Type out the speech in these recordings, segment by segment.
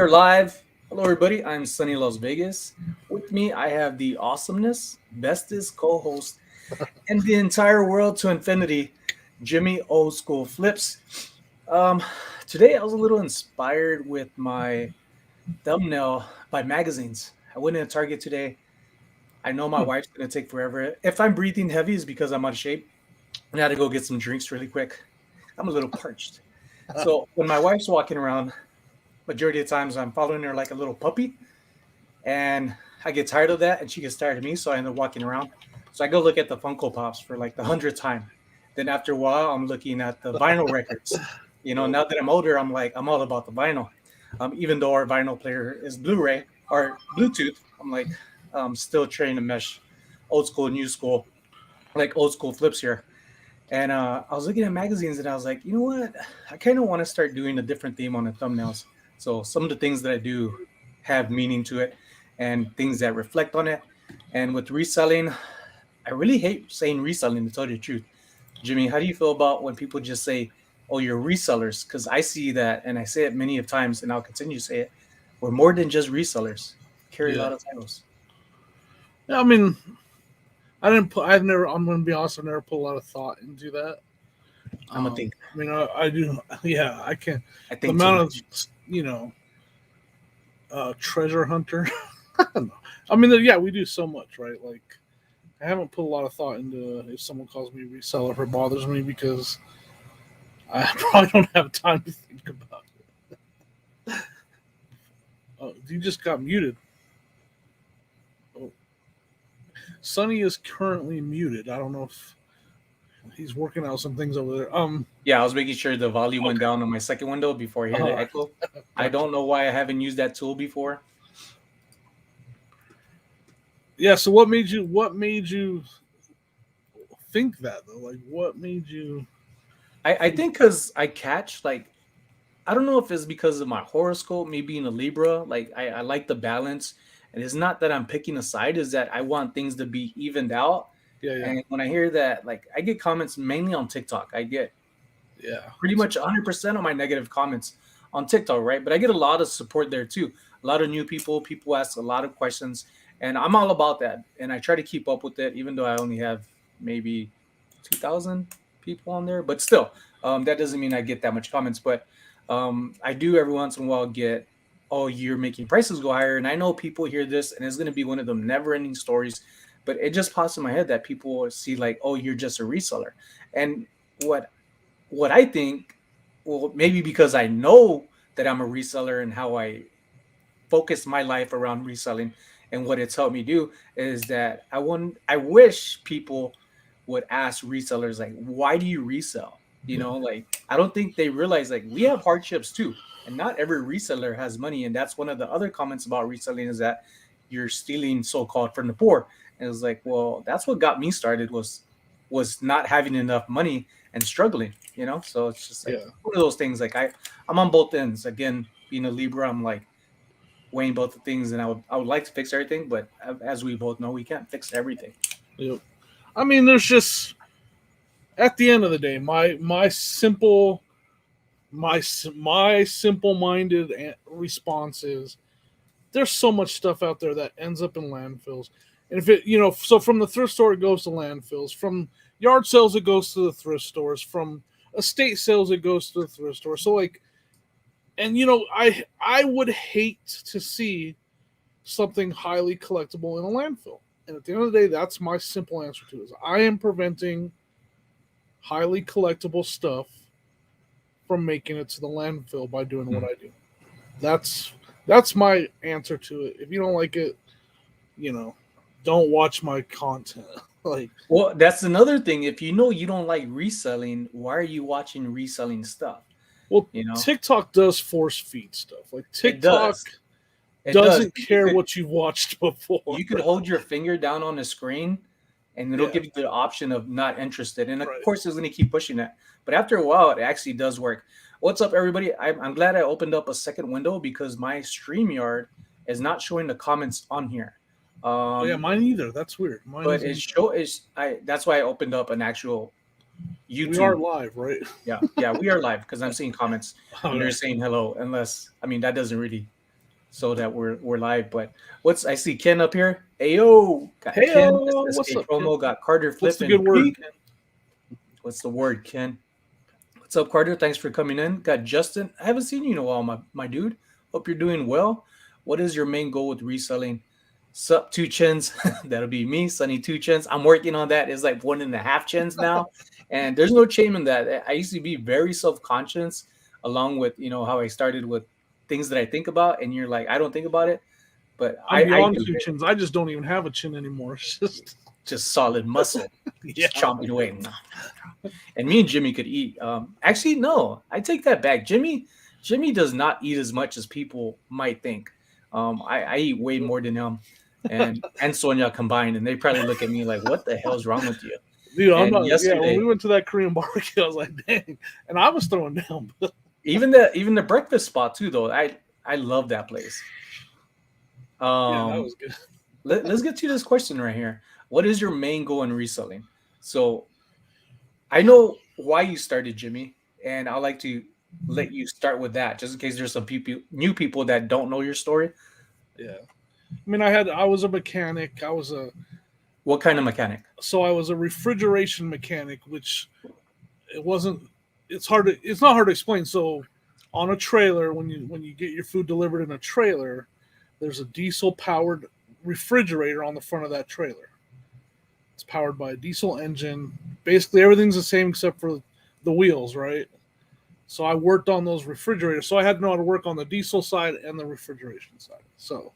We're live. Hello, everybody. I'm SonnyLasVegas. With me, I have the awesomeness, bestest co-host, and the entire world to infinity, Jimmy Old School Flips. Um, Today, I was a little inspired with my thumbnail by magazines. I went in Target today. I know my Hmm. wife's gonna take forever. If I'm breathing heavy, it's because I'm out of shape. I had to go get some drinks really quick. I'm a little parched. So when my wife's walking around, majority of the times I'm following her like a little puppy, and I get tired of that, and she gets tired of me, so I end up walking around. So I go look at the Funko Pops for like the 100th time. Then after a while, I'm looking at the vinyl records. Yep. Now that I'm older, I'm all about the vinyl. Even though our vinyl player is Blu-ray or Bluetooth, I'm like still trying to mesh old school, new school, like old school flips here. And I was looking at magazines, and I was like, you know what? I kind of want to start doing a different theme on the thumbnails. So some of the things that I do have meaning to it, and things that reflect on it. And with reselling, I really hate saying reselling, to tell you the truth. Jimmy, how do you feel about when people just say, "Oh, you're resellers"? Because I see that, and I say it many of times, and I'll continue to say it. We're more than just resellers. Carry a Yeah. lot of titles. Yeah. I mean, I didn't put. I've never. I'm going to be honest. I've never put a lot of thought into that. I'm a thinker. I mean, I do. Yeah. I can. I The think too amount of much. you know, treasure hunter. I don't know. I mean, yeah, we do so much, right? Like, I haven't put a lot of thought into if someone calls me a reseller, if it bothers me because I probably don't have time to think about it. Oh, you just got muted. Oh, Sonny is currently muted. I don't know if he's working out some things over there. Yeah, I was making sure the volume went Okay. down on my second window before I hear All the right. echo. I Gotcha. don't know why I haven't used that tool before. Yeah. So what made you think that though? Like what made you I think think because I catch, like, I don't know if it's because of my horoscope, me being a Libra. Like, I like the balance. And it's not that I'm picking a side, is that I want things to be evened out. yeah, yeah, And when I hear that, like, I get comments mainly on TikTok. I get yeah. pretty much 100% of my negative comments on TikTok, right? But I get a lot of support there too. A lot of new people, people ask a lot of questions, and I'm all about that. And I try to keep up with it, even though I only have maybe 2,000 people on there. But still, that doesn't mean I get that much comments. But I do every once in a while get, oh, you're making prices go higher. And I know people hear this, and it's going to be one of them never ending stories. But it just pops in my head that people see, like, oh, you're just a reseller. And what what I think, well, maybe because I know that I'm a reseller and how I focus my life around reselling and what it's helped me do, is that I wish people would ask resellers, like, why do you resell? Like, I don't think they realize, like, we have hardships too, and not every reseller has money. And that's one of the other comments about reselling, is that you're stealing, so-called, from the poor. And it's like, well, that's what got me started, was not having enough money and struggling. So it's just like Yeah. one of those things. Like, I'm on both ends. Again, being a Libra, I'm like weighing both the things, and I would like to fix everything, but as we both know, we can't fix everything. Yep. I mean, there's just at the end of the day, my simple minded response is there's so much stuff out there that ends up in landfills. And if it, so from the thrift store, it goes to landfills. From yard sales, it goes to the thrift stores. From estate sales, it goes to the thrift store. So, like, and I would hate to see something highly collectible in a landfill. And at the end of the day, that's my simple answer to it. Is I am preventing highly collectible stuff from making it to the landfill by doing what Mhm. I do. That's that's my answer to it. If you don't like it, you know, don't watch my content. Like, Well, that's another thing. If you know you don't like reselling, why are you watching reselling stuff? well, You know, TikTok does force feed stuff. Like it TikTok does. It does. doesn't care what you've watched before. You could hold your finger down on the screen, and it'll Yeah, give you the option of not interested. And of right. course, it's going to keep pushing that. But after a while, it actually does work. What's up, everybody? I'm glad I opened up a second window, because my StreamYard is not showing the comments on here. Oh yeah, Um, mine either. That's weird. Mine but isn't it either. show is I. That's why I opened up an actual We are YouTube. live, right? Yeah, yeah, we are live, because I'm seeing comments All and they're right. saying hello. Unless, I mean, that doesn't really. so that we're live. But what's I see Ken up here. Ayo, got Hey, Ken what's SSK up, Ken? promo. Got Carter What's the flipping. good word, Ken? What's the word, Ken? What's up, Carter? Thanks for coming in. Got Justin. I haven't seen you in a while, my dude. Hope you're doing well. What is your main goal with reselling? Sup, two chins. That'll be me, Sonny two chins. I'm working on that. It's like 1.5 chins now, and there's no shame in that. I used to be very self conscious, along with how I started with things that I think about, and you're like, I don't think about it, but I'm I beyond do. two chins. I just don't even have a chin anymore. It's Just solid muscle, yeah. just chomping away. And me and Jimmy could eat. Actually, no, I take that back. Jimmy does not eat as much as people might think. I eat way more than him and Sonia combined, and they probably look at me like, "What the hell's wrong with you?" Dude, I'm And not. Yeah, when we yesterday, went to that Korean barbecue, I was like, dang, and I was throwing down. But even the breakfast spot too, though. I love that place. yeah, that Um, was good. let's get to this question right here. What is your main goal in reselling? So I know why you started, Jimmy, and I'd like to let you start with that, just in case there's some new people that don't know your story. Yeah, I mean, I was a mechanic. What kind of mechanic? I was a refrigeration mechanic, which it wasn't. It's not hard to explain. So, on a trailer, when you get your food delivered in a trailer, there's a diesel powered refrigerator on the front of that trailer. It's powered by a diesel engine. Basically, everything's the same except for the wheels, right? So I worked on those refrigerators. So I had to know how to work on the diesel side and the refrigeration side. So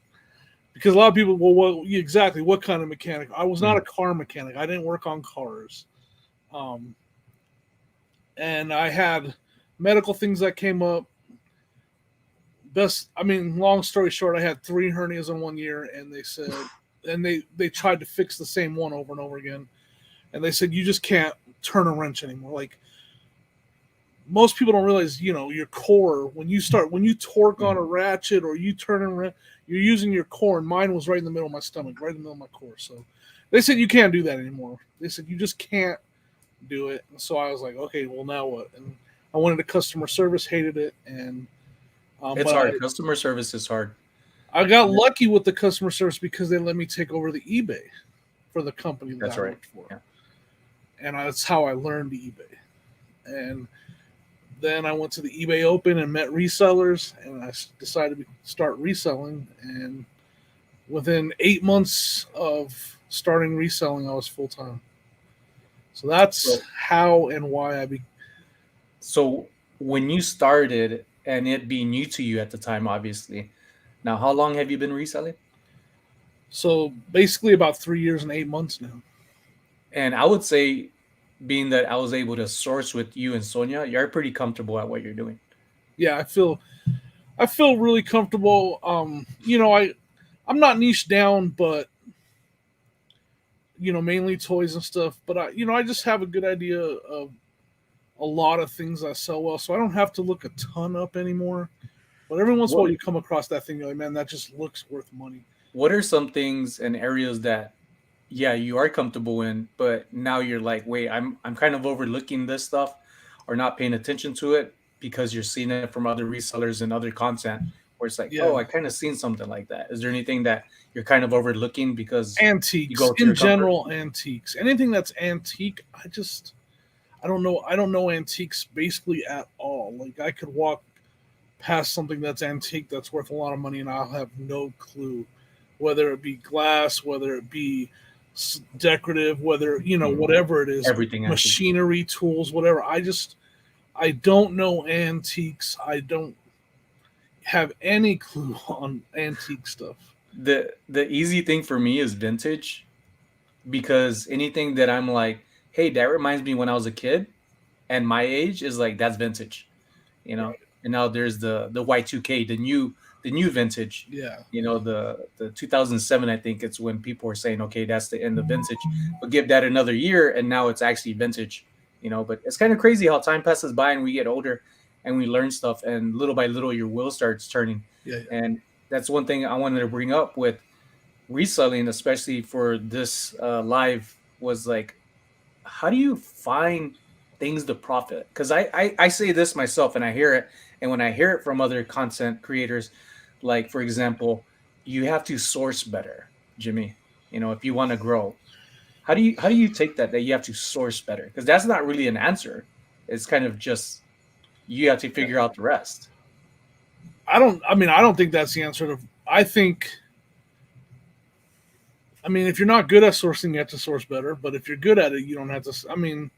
because a lot of people, well, exactly what kind of mechanic? I was not a car mechanic. I didn't work on cars, um, and I had medical things that came up. I mean, long story short, I had 3 hernias in 1 year, and they said, and they tried to fix the same one over and over again, and they said you just can't turn a wrench anymore. Like most people don't realize, your core when you torque on a ratchet or you turn around, you're using your core. And mine was right in the middle of my stomach, right in the middle of my core. So they said you can't do that anymore. They said you just can't do it. And so I was like, okay, well now what? And I went into customer service, hated it, and It's but hard. Customer service is hard. I got lucky with the customer service because they let me take over the eBay for the company that That's I right. worked for, Yeah. and that's how I learned eBay. And then I went to the eBay Open and met resellers, and I decided to start reselling. And within 8 months of starting reselling, I was full time. So that's So, how and why I became. so when you started and it being new to you at the time, obviously. Now, how long have you been reselling? So basically, about 3 years and 8 months now. And I would say, being that I was able to source with you and Sonia, you're pretty comfortable at what you're doing. Yeah, I feel really comfortable. I'm not niche down, but mainly toys and stuff. But I just have a good idea of a lot of things I sell well, so I don't have to look a ton up anymore. But every once in a What while, you come across that thing, you're like, man, that just looks worth money. What are some things and areas that, yeah, you are comfortable in, but now you're like, wait, I'm kind of overlooking this stuff or not paying attention to it because you're seeing it from other resellers and other content where it's like, oh, Yeah, I kind of seen something like that. Is there anything that you're kind of overlooking because you antiques go to in your comfort? general, antiques. Anything that's antique, I don't know. I don't know antiques basically at all. Like I could walk past something that's antique that's worth a lot of money, and I'll have no clue whether it be glass, whether it be decorative, whether Mhm. whatever it is, Everything antique. machinery, tools, whatever. I don't know antiques. I don't have any clue on antique stuff. The easy thing for me is vintage because anything that I'm like, hey, that reminds me when I was a kid and my age is like that's vintage, you know. Right. And now there's the Y2K, the new vintage. Yeah. The 2007, I think it's when people are saying, okay, that's the end of vintage. But give that another year, and now it's actually vintage. But it's kind of crazy how time passes by and we get older and we learn stuff, and little by little your wheel starts turning. Yeah. And that's one thing I wanted to bring up with reselling, especially for this live, was like, how do you find things to profit? Because I say this myself and I hear it, and when I hear it from other content creators, like for example, you have to source better, Jimmy. If you want to grow, how do you take that you have to source better? Because that's not really an answer. It's kind of just you have to figure out the rest. I don't think that's the answer to. I mean, if you're not good at sourcing, you have to source better. But if you're good at it, you don't have to. I mean,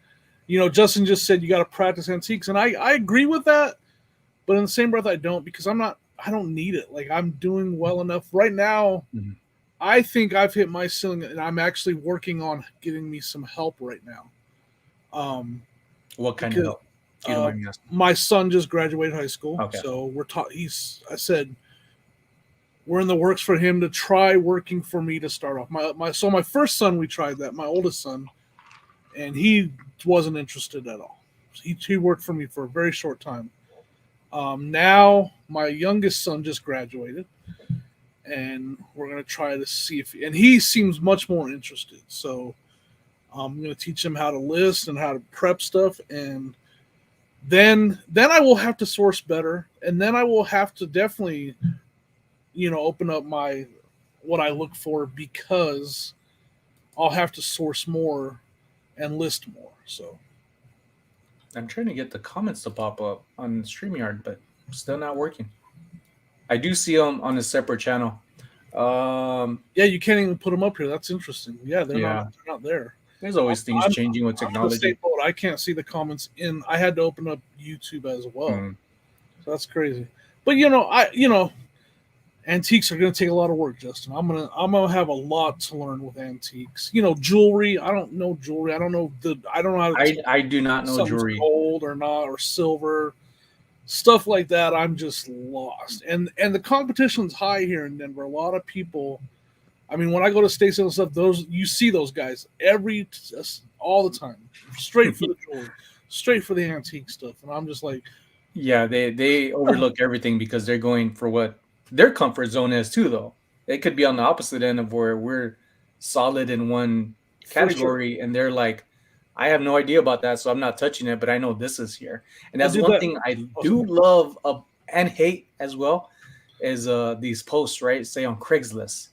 Justin just said you got to practice antiques, and I agree with that. But in the same breath, I don't, because I don't need it. Like, I'm doing well enough right now. Mhm. I think I've hit my ceiling, and I'm actually working on getting me some help right now. What kind of Because help? If you don't mind me asking. my son just graduated high school, Okay. so we're taught. I said we're in the works for him to try working for me to start off. My first son, we tried that. My oldest son, and he wasn't interested at all. He worked for me for a very short time. Now my youngest son just graduated, and we're gonna try to see and he seems much more interested. So I'm gonna teach him how to list and how to prep stuff, and then I will have to source better, and then I will have to definitely open up my what I look for, because I'll have to source more and list more. So I'm trying to get the comments to pop up on StreamYard, but still not working. I do see them on a separate channel. yeah, you can't even put them up here. That's interesting. Yeah, Yeah, they're not there. there's always things I'm, changing with I'm in the same technology. boat. I can't see the comments I had to open up YouTube as well. Mm. So that's crazy. But antiques are going to take a lot of work, Justin. I'm gonna have a lot to learn with antiques. Jewelry. I don't know jewelry. I don't know how to I do not know something's jewelry. gold or not, or silver, stuff like that. I'm just lost. And the competition's high here in Denver. A lot of people. I mean, when I go to state sales and stuff, you see those guys all the time, straight for the jewelry, straight for the antique stuff, and I'm just like, Yeah, they overlook everything because they're going for what their comfort zone is too, though. It could be on the opposite end of where we're solid in one for sure. category and they're like, I have no idea about that, so I'm not touching it, but I know this is here. And I that's did one that. thing I Oh, do sorry. love and hate as well is these posts, right? Say on Craigslist,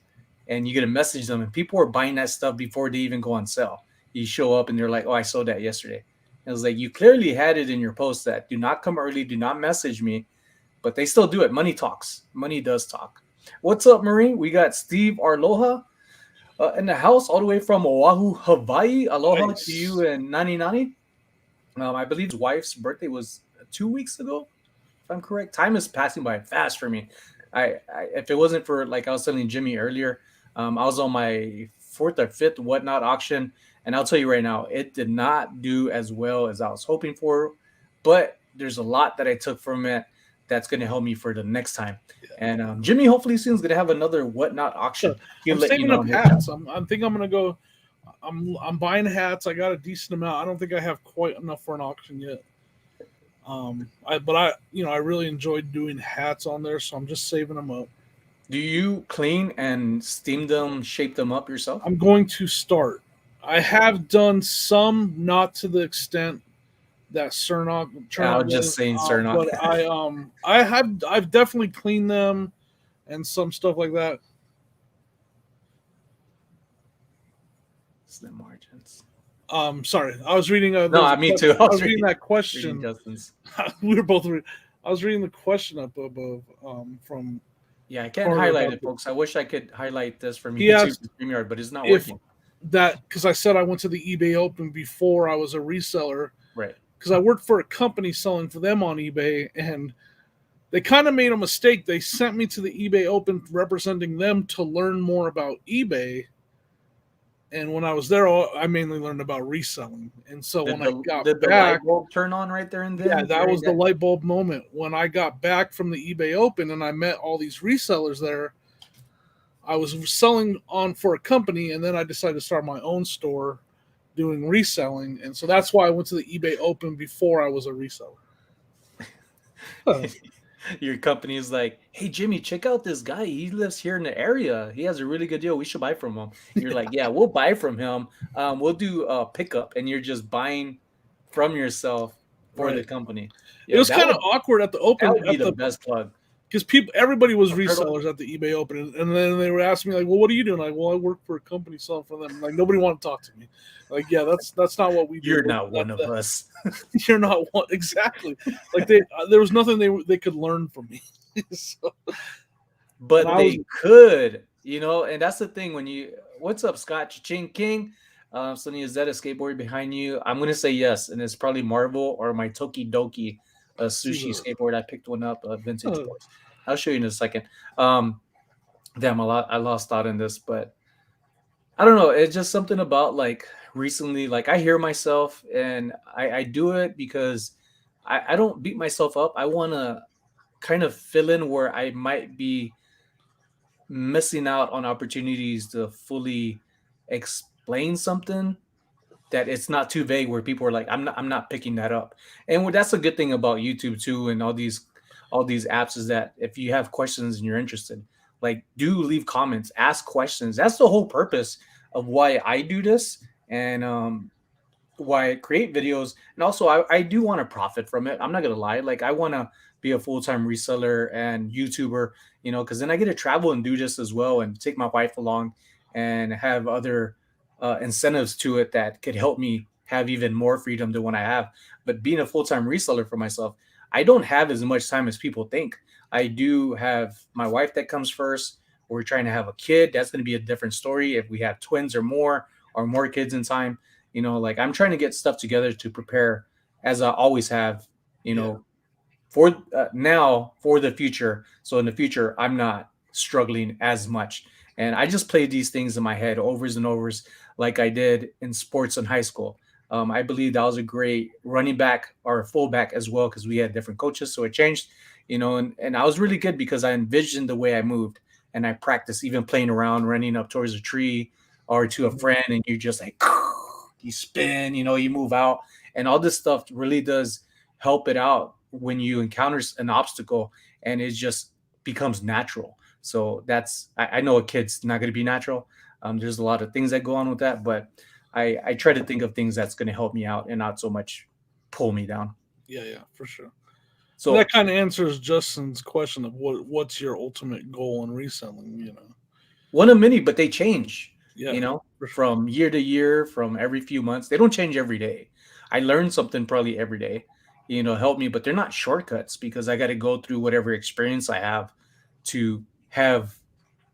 and you get to message them, and people are buying that stuff before they even go on sale. You show up and they're like, "Oh, I sold that yesterday." It was like you clearly had it in your post that do not come early, do not message me, but they still do it. Money talks. Money does talk. What's up, Marie? We got Steve Arloha in the house, all the way from Oahu, Hawaii. Aloha to Nice. you and Nani Nani. I believe his wife's birthday was 2 weeks ago, if I'm correct. Time is passing by fast for me. If it wasn't for, like I was telling Jimmy earlier, I was on my fourth or fifth whatnot auction, and I'll tell you right now, it did not do as well as I was hoping for. But there's a lot that I took from it that's going to help me for the next time. And Jimmy, hopefully soon is going to have another whatnot auction. He'll I'm let you saving know up on his hats. channel. I'm think I'm gonna go. I'm buying hats. I got a decent amount. I don't think I have quite enough for an auction yet. I really enjoyed doing hats on there, so I'm just saving them up. Do you clean and steam them, shape them up yourself? I'm going to start. I have done some, not to the extent that I Chernock was just does, saying, sir, not but I've definitely cleaned them and some stuff like that. slim margins. Sorry, I was reading. There No, was a me too. I I was was reading that reading question. Justin's. We were both. I was reading the question up above from Yeah, I can't Carrie highlight about it, folks. I wish I could highlight this from he YouTube asked and StreamYard, but it's not if working. that, because I said I went to the eBay Open before I was a reseller, Right. because I worked for a company selling for them on eBay, and they kind of made a mistake. They sent me to the eBay Open representing them to learn more about eBay. And when I was there, I mainly learned about reselling. And so when Did I the got did the light back, bulb turn on right there and yeah, then that during was the that? light bulb moment. When I got back from the eBay Open and I met all these resellers there, I was selling on for a company, and then I decided to start my own store doing reselling. And so that's why I went to the eBay Open before I was a reseller. Your company is like, hey Jimmy, check out this guy. He lives here in the area. He has a really good deal. We should buy from him. You're like, yeah, we'll buy from him. We'll do a pickup, and you're just buying from yourself for the Right. company. It Yo, was that kind of would awkward at the that Open would be at the the best plug. because everybody was I've heard of- resellers at the eBay Open, and then they were asking me like, "Well, what are you doing?" Like, "Well, I work for a company selling for them." Like, nobody wanted to talk to me. Like, yeah, that's not what we do. You're not one of us. You're not one exactly. Like there was nothing they could learn from me. So, But they could, and that's the thing when you. What's up, Scott Ching King? Sonny, is that a skateboard behind you? I'm gonna say yes, and it's probably Marvel or my Toki Doki sushi skateboard. I picked one up, vintage boys. I'll show you in a second. Damn, I lost thought in this, but I don't know. It's just something about like recently, like I hear myself and I do it because I don't beat myself up. I want to kind of fill in where I might be missing out on opportunities to fully explain something that it's not too vague where people are like I'm not picking that up. And that's a good thing about YouTube too and all these apps is that if you have questions and you're interested, like do leave comments, ask questions. That's the whole purpose of why I do this and why I create videos. And also I do want to profit from it. I'm not gonna lie. Like I want to be a full-time reseller and YouTuber, because then I get to travel and do this as well and take my wife along and have other incentives to it that could help me have even more freedom than what I have. But being a full-time reseller for myself, I don't have as much time as people think. I do have my wife that comes first. We're trying to have a kid. That's going to be a different story if we have twins or more kids in time. Like I'm trying to get stuff together to prepare as I always have, for now for the future. So in the future, I'm not struggling as much. And I just play these things in my head overs and overs like I did in sports in high school. I believe that was a great running back or fullback as well because we had different coaches. So it changed, and I was really good because I envisioned the way I moved and I practiced even playing around, running up towards a tree or to a friend, and you just like you spin, you move out, and all this stuff really does help it out when you encounter an obstacle, and it just becomes natural. So I know a kid's not going to be natural. There's a lot of things that go on with that, but I try to think of things that's going to help me out and not so much pull me down. Yeah, for sure. So that kind of answers Justin's question of what's your ultimate goal in reselling. One of many, but they change. Yeah, sure. From year to year, from every few months. They don't change every day. I learn something probably every day, help me, but they're not shortcuts because I got to go through whatever experience I have to have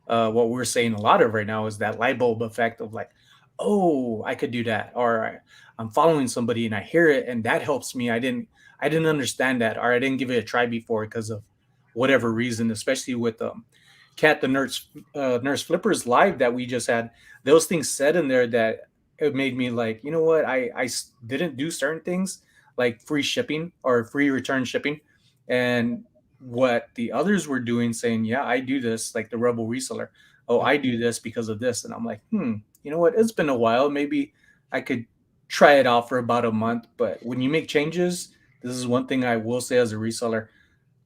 what we're saying a lot of right now is that light bulb effect of like, oh, I could do that, or I'm following somebody and I hear it and that helps me. I didn't understand that, or I didn't give it a try before because of whatever reason, especially with Cat the Nurse Flippers live that we just had. Those things said in there that it made me like, you know what, didn't do certain things like free shipping or free return shipping, and what the others were doing, saying, yeah, I do this, like the Rebel reseller. Oh, I do this because of this. And I'm like, you know what? It's been a while. Maybe I could try it out for about a month. But when you make changes, this is one thing I will say as a reseller,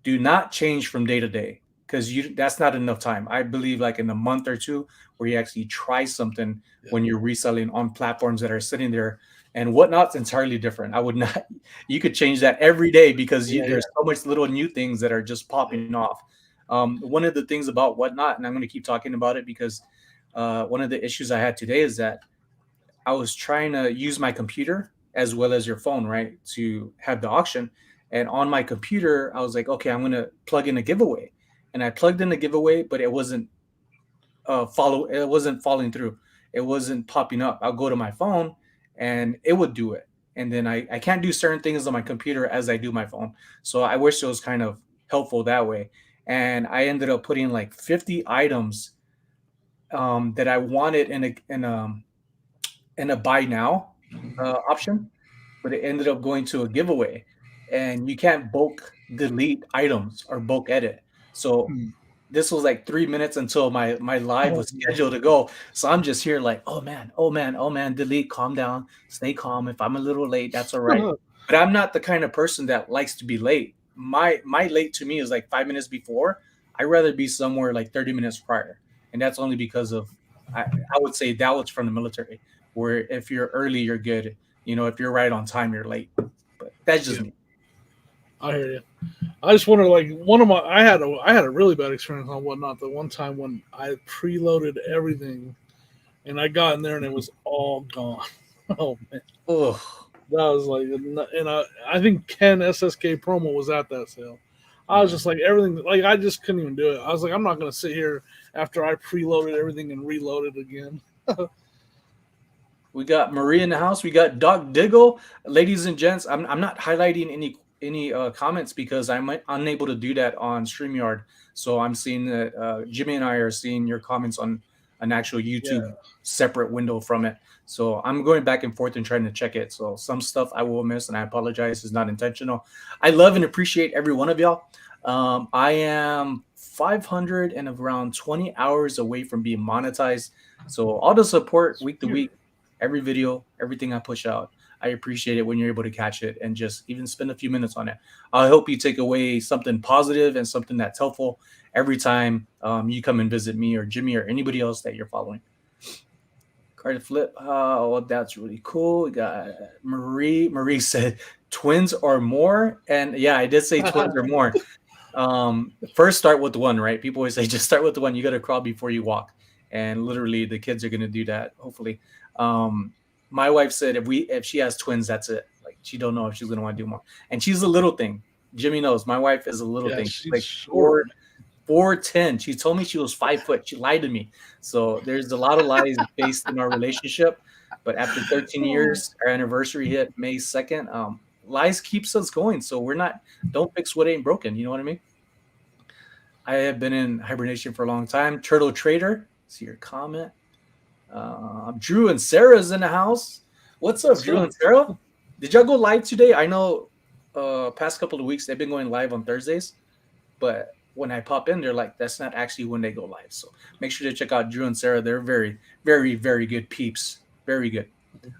do not change from day to day because that's not enough time. I believe like in a month or two where you actually try something when you're reselling on platforms that are sitting there and whatnot's entirely different. I would not, you could change that every day because there's so much little new things that are just popping off. One of the things about whatnot, and I'm going to keep talking about it because one of the issues I had today is that I was trying to use my computer as well as your phone, right, to have the auction. And on my computer, I was like, okay, I'm going to plug in a giveaway. And I plugged in a giveaway, but it wasn't it wasn't falling through. It wasn't popping up. I'll go to my phone and it would do it. And then I can't do certain things on my computer as I do my phone. So I wish it was kind of helpful that way. And I ended up putting like 50 items that I wanted in a buy now option, but it ended up going to a giveaway. And you can't bulk delete items or bulk edit. So this was like 3 minutes until my live was scheduled to go. So I'm just here like, oh man, oh man, oh man, delete, calm down, stay calm. If I'm a little late, that's all right. But I'm not the kind of person that likes to be late. My late to me is like 5 minutes before. I'd rather be somewhere like 30 minutes prior. And that's only because of I would say that was from the military, where if you're early, you're good. If you're right on time, you're late. But that's just me. I hear you. I just wonder, like I had a really bad experience on Whatnot. The one time when I preloaded everything and I got in there and it was all gone. Oh man, Ugh. that was like, and I think Ken SSK promo was at that sale. I was Yeah. just like everything, like I just couldn't even do it. I was like, I'm not gonna sit here after I preloaded everything and reload it again. We got Marie in the house. We got Doc Diggle, ladies and gents. I'm not highlighting any comments because I'm unable to do that on Streamyard. So I'm seeing that Jimmy and I are seeing your comments on an actual Yeah, YouTube separate window from it. So I'm going back and forth and trying to check it. So some stuff I will miss, and I apologize. It's not intentional. I love and appreciate every one of y'all. I am 500 and around 20 hours away from being monetized. So all the support week to week, every video, everything I push out, I appreciate it when you're able to catch it and just even spend a few minutes on it. I hope you take away something positive and something that's helpful every time you come and visit me or Jimmy or anybody else that you're following. Card flip. Oh, that's really cool. We got Marie. Marie said twins or more. And yeah, I did say twins or more. First start with the one, right? People always say just start with the one. You got to crawl before you walk. And literally the kids are going to do that, hopefully. Um, my wife said if she has twins, that's it. Like she don't know if she's going to want to do more. And she's a little thing. Jimmy knows my wife is a little yeah, thing. She's she's like short. 4'10". She told me she was 5 foot. She lied to me. So there's a lot of lies based in our relationship. But after 13 years, our anniversary hit May 2nd. Lies keeps us going. So we're not, don't fix what ain't broken. You know what I mean? I have been in hibernation for a long time. Turtle Trader, see your comment. Drew and Sarah's in the house. What's up, Drew So, and Sarah? Did y'all go live today? I know past couple of weeks they've been going live on Thursdays, but when I pop in, they're like, that's not actually when they go live. So make sure to check out Drew and Sarah. They're very, very, very good peeps. Very good.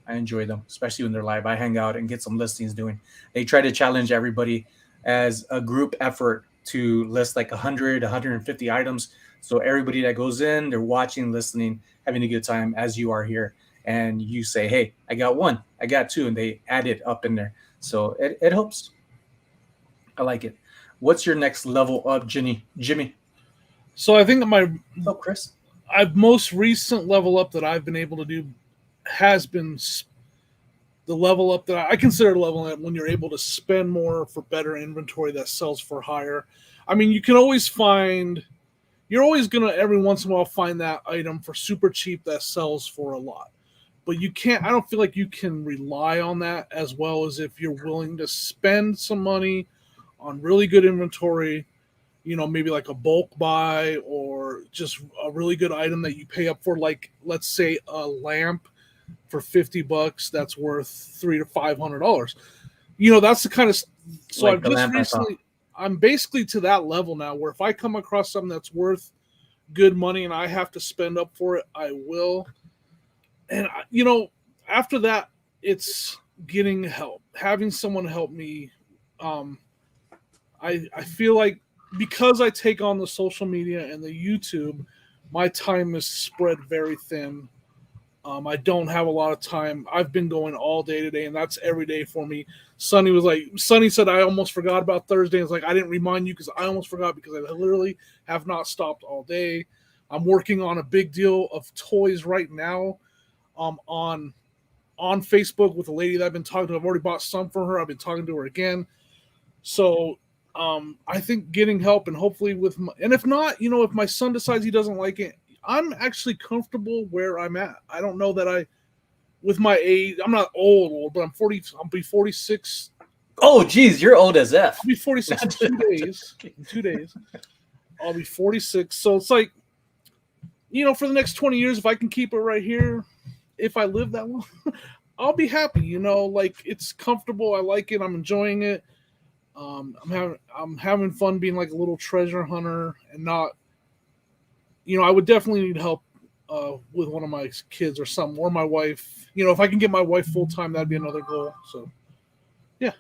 I enjoy them, especially when they're live. I hang out and get some listings doing. They try to challenge everybody as a group effort to list like 100, 150 items. So everybody that goes in, they're watching, listening, having a good time as you are here. And you say, hey, I got one, I got two, and they add it up in there. So it helps. I like it. What's your next level up, Jimmy? so I think that What's up, Chris? I've most recent level up that I've been able to do has been the level up that I consider leveling up when you're able to spend more for better inventory that sells for higher. I mean, you can always find, you're always going to every once in a while find that item for super cheap that sells for a lot. But you can't, I don't feel like you can rely on that as well as if you're willing to spend some money on really good inventory, maybe like a bulk buy or just a really good item that you pay up for, like let's say a lamp for $50 that's worth $300 to $500. That's the kind of, so Like I've the just lamp I saw. recently, I'm basically to that level now where if I come across something that's worth good money and I have to spend up for it, I will. And after that, it's getting help, having someone help me. um I feel like because I take on the social media and the YouTube, my time is spread very thin. I don't have a lot of time. I've been going all day today, and that's every day for me. Sonny said, I almost forgot about Thursday. It's like, I didn't remind you because I almost forgot because I literally have not stopped all day. I'm working on a big deal of toys right now on Facebook with a lady that I've been talking to. I've already bought some for her. I've been talking to her again. So I think getting help and hopefully and if not, if my son decides he doesn't like it, I'm actually comfortable where I'm at. I don't know that with my age, I'm not old, but I'm 40. I'll be 46. Oh, geez, you're old as F. I'll be 46 in 2 days. In 2 days, I'll be 46. So it's like, for the next 20 years, if I can keep it right here, if I live that long, I'll be happy. Like it's comfortable. I like it. I'm enjoying it. I'm having fun being like a little treasure hunter and not. I would definitely need help with one of my kids or something, or my wife. If I can get my wife full time, that'd be another goal. So, yeah,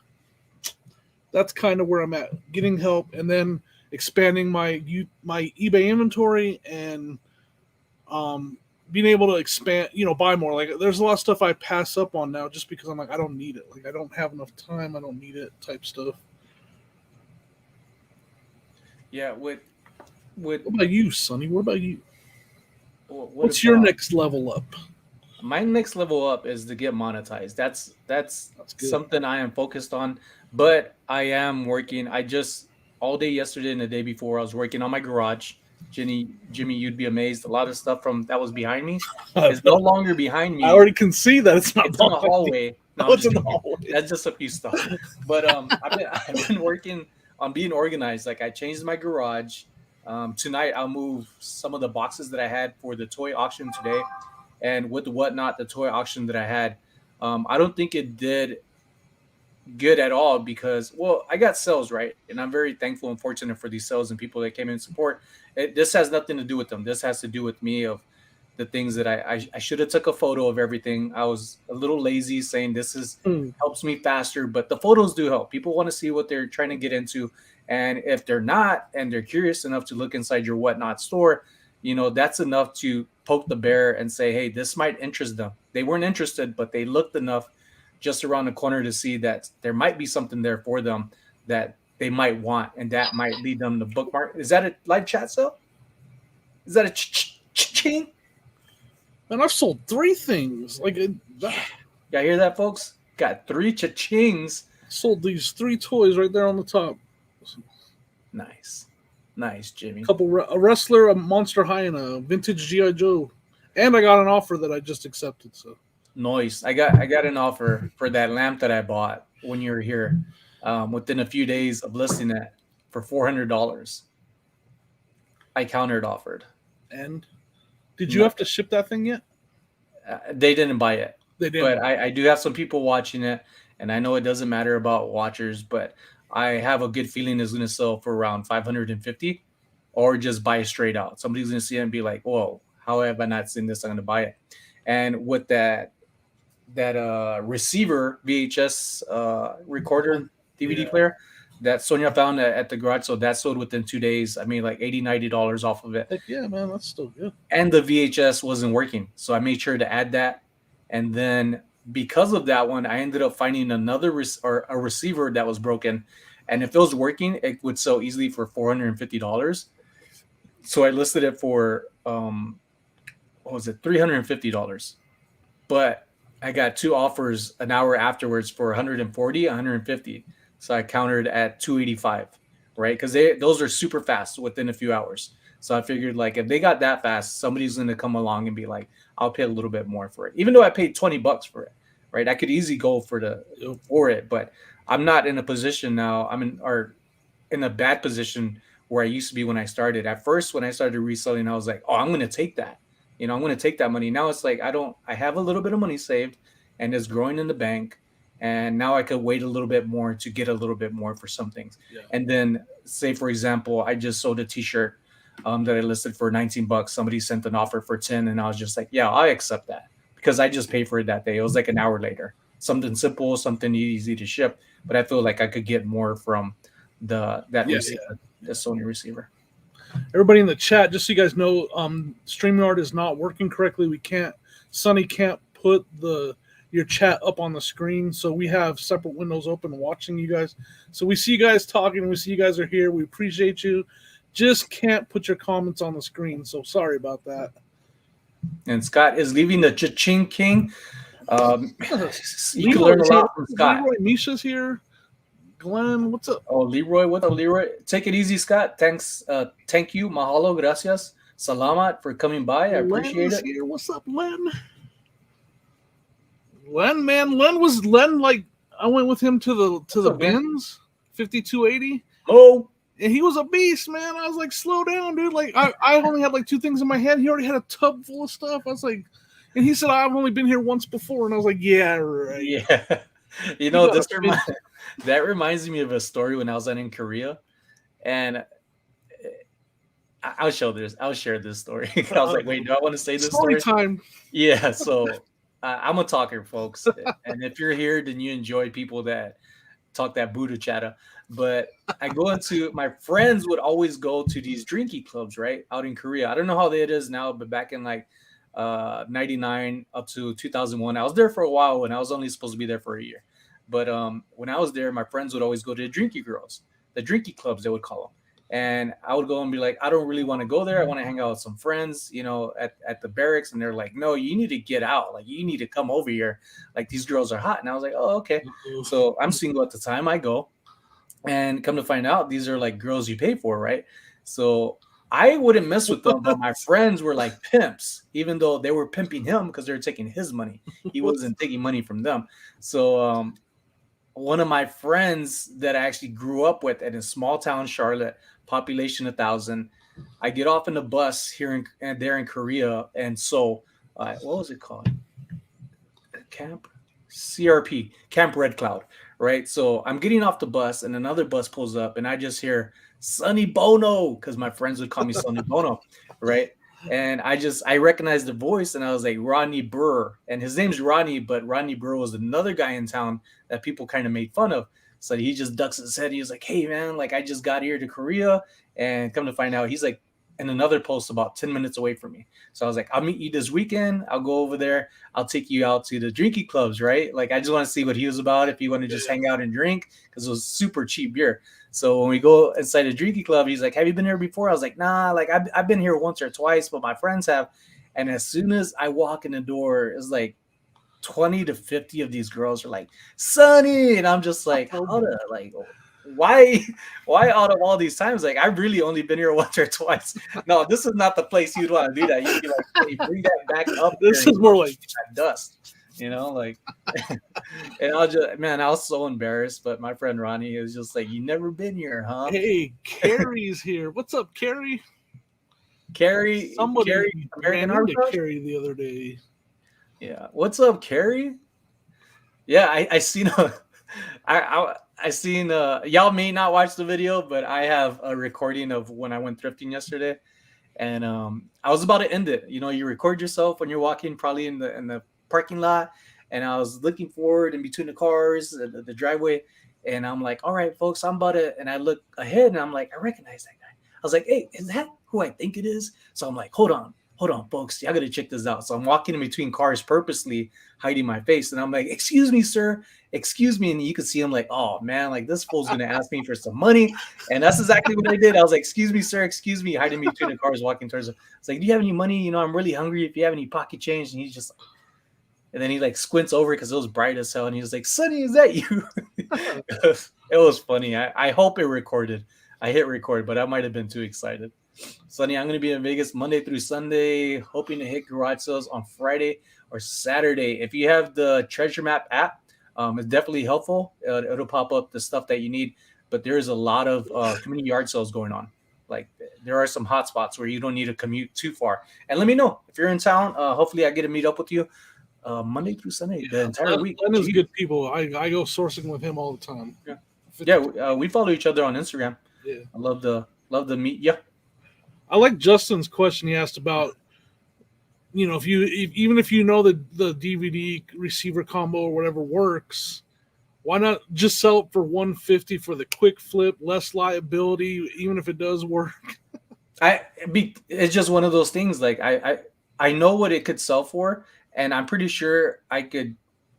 that's kind of where I'm at. Getting help and then expanding my eBay inventory and being able to expand. Buy more. Like there's a lot of stuff I pass up on now just because I'm like I don't need it. Like I don't have enough time. I don't need it. Type stuff. Yeah. With What about you, Sonny? What about you? what What's your about next level up? my next level up is to get monetized. That's That's good. something I am focused on, but I am working. I just all day yesterday and the day before I was working on my garage. Jimmy, you'd be amazed. A lot of stuff from that was behind me I is no longer behind me. already can see that it's not It's in the behind you. hallway. No, Oh, I'm it's just in the kidding. hallway. That's just a few stuff. But I've been working on being organized. Like I changed my garage. Tonight I'll move some of the boxes that I had for the toy auction today, and with the whatnot, the toy auction that I had. I don't think it did good at all because well I got sales right and I'm very thankful and fortunate for these sales and people that came in support. This has nothing to do with them. This has to do with me of the things that I should have took a photo of everything. I was a little lazy saying this is Hmm. helps me faster, but the photos do help. People want to see what they're trying to get into, and if they're not and they're curious enough to look inside your whatnot store, that's enough to poke the bear and say hey this might interest them. They weren't interested but they looked enough just around the corner to see that there might be something there for them that they might want, and that might lead them to bookmark. Is that a live chat, so? Is that a ching? And I've sold 3 things. Y'all hear that, folks? Got 3 cha-chings. Sold these 3 toys right there on the top. Nice. Nice, Jimmy. A wrestler, a Monster High, and a vintage GI Joe. And I got an offer that I just accepted. So Nice. I got an offer for that lamp that I bought when you were here. Within a few days of listing it for $400. I countered offered. and did you No, have to ship that thing yet? they didn't buy it. They didn't. But I do have some people watching it, and I know it doesn't matter about watchers, but I have a good feeling it's going to sell for around 550, or just buy it straight out. Somebody's going to see it and be like, "Whoa, how have I not seen this? I'm going to buy it." And with that receiver VHS recorder DVD Yeah. player that Sonia found at the garage, so that sold within 2 days. I made like $80-$90 off of it, Heck yeah, man, that's still good. and the VHS wasn't working. So I made sure to add that. And then because of that one, I ended up finding another or a receiver that was broken. And if it was working, it would sell easily for $450. So I listed it for what was it, $350. But I got 2 offers an hour afterwards for 140, 150. So I countered at 285, right? Because those are super fast within a few hours. So I figured like if they got that fast, somebody's gonna come along and be like, I'll pay a little bit more for it. Even though I paid $20 for it, right? I could easily go for it, but I'm not in a position now. I'm in a bad position where I used to be when I started. At first, when I started reselling, I was like, oh, I'm gonna take that. I'm gonna take that money. Now it's like I have a little bit of money saved and it's growing in the bank. And now I could wait a little bit more to get a little bit more for some things. Yeah. And then say for example, I just sold a t-shirt that I listed for $19. Somebody sent an offer for 10 and I was just like, yeah, I accept that because I just paid for it that day. It was like an hour later. Something simple, something easy to ship, but I feel like I could get more from that Yeah, receiver, the Sony receiver. Everybody in the chat, just so you guys know, StreamYard is not working correctly. Sonny can't put your chat up on the screen, so we have separate windows open watching you guys. So we see you guys talking, we see you guys are here, we appreciate you. Just can't put your comments on the screen, so sorry about that. And Scott is leaving the Cha-Ching King. You can Leroy learn a is lot here. from Scott. Leroy Misha's here. Glenn, what's up? Oh, Leroy, what's up, Leroy? Take it easy, Scott. Thanks. Thank you. Mahalo, gracias. Salamat for coming by. I appreciate Len's it. here. What's up, Len? Len, like I went with him to the up, man? bins, 5280. Oh, And he was a beast, man. I was like, slow down, dude. Like I only had like 2 things in my head. He already had a tub full of stuff. I was like, and he said, I've only been here once before. And I was like, yeah, right. yeah. That reminds me of a story when I was in Korea, and I'll share this story. I was like, wait, do I want to say this Story story? time. Yeah. So I'm a talker, folks, and if you're here, then you enjoy people that talk that Buddha chatter. But my friends would always go to these drinky clubs, right, out in Korea. I don't know how it is now, but back in like 99 up to 2001, I was there for a while when I was only supposed to be there for a year. But when I was there, my friends would always go to the drinky clubs, they would call them. And I would go and be like, I don't really want to go there. I want to hang out with some friends, at the barracks. And they're like, no, you need to get out. Like, you need to come over here. Like, these girls are hot. And I was like, oh, okay. So I'm single at the time. I go, and come to find out, these are like girls you pay for, right? So I wouldn't mess with them, but my friends were like pimps, even though they were pimping him because they were taking his money. He wasn't taking money from them. So one of my friends that I actually grew up with in a small town, Charlotte, population 1,000. I get off in the bus here and there in Korea, and so what was it called? Camp CRP, Camp Red Cloud, right? So I'm getting off the bus, and another bus pulls up, and I just hear Sonny Bono, because my friends would call me Sonny Bono, right? And I recognized the voice, and I was like Rodney Burr, and his name's Rodney, but Rodney Burr was another guy in town that people kind of made fun of. So he just ducks his head. He was like, "Hey man, like I just got here to Korea," and come to find out, he's like in another post about 10 minutes away from me. So I was like, "I'll meet you this weekend. I'll go over there. I'll take you out to the drinky clubs, right? Like I just want to see what he was about. If you want to just hang out and drink, because it was super cheap beer." So when we go inside a drinky club, he's like, "Have you been here before?" I was like, "Nah, like I've been here once or twice, but my friends have." And as soon as I walk in the door, it's like 20 to 50 of these girls are like, "Sonny," and I'm just like, why out of all these times? Like I've really only been here once or twice. No, this is not the place you'd want to do that. You'd be like, "Hey, bring that back up." This is more like dust, like and I was so embarrassed. But my friend Ronnie was just like, "You never been here, huh?" Hey, Carrie's here. What's up, Carrie? Carrie, Somebody American ran into Arbitrage? Carrie the other day. Yeah. What's up, Carrie? Yeah, I seen I seen y'all may not watch the video, but I have a recording of when I went thrifting yesterday. And I was about to end it. You record yourself when you're walking probably in the parking lot, and I was looking forward in between the cars, the driveway, and I'm like, "All right, folks, I'm about to," and I look ahead and I'm like, "I recognize that guy." I was like, "Hey, is that who I think it is?" So I'm like, hold on, folks, y'all gotta check this out. So I'm walking in between cars, purposely hiding my face, and I'm like, "Excuse me, sir, excuse me," and you can see him like, "Oh man, like this fool's gonna ask me for some money," and that's exactly what I did. I was like, "Excuse me, sir, excuse me," hiding between the cars, walking towards him. It's like, "Do you have any money? I'm really hungry. If you have any pocket change," and he's just. And then he like squints over because it was bright as hell, and he was like, "Sonny, is that you?" It was funny. I hope it recorded. I hit record, but I might have been too excited. Sonny, I'm going to be in Vegas Monday through Sunday, hoping to hit garage sales on Friday or Saturday. If you have the Treasure Map app, it's definitely helpful. It'll pop up the stuff that you need, but there is a lot of community yard sales going on. Like there are some hot spots where you don't need to commute too far. And let me know if you're in town. Hopefully I get to meet up with you Monday through Sunday, the entire week. Glenn is good people. I go sourcing with him all the time. We follow each other on Instagram. Yeah, I love the meet. Yeah, I like Justin's question he asked about, even if you know the DVD receiver combo or whatever works, why not just sell it for $150 for the quick flip, less liability, even if it does work? It's just one of those things. Like I know what it could sell for, and I'm pretty sure I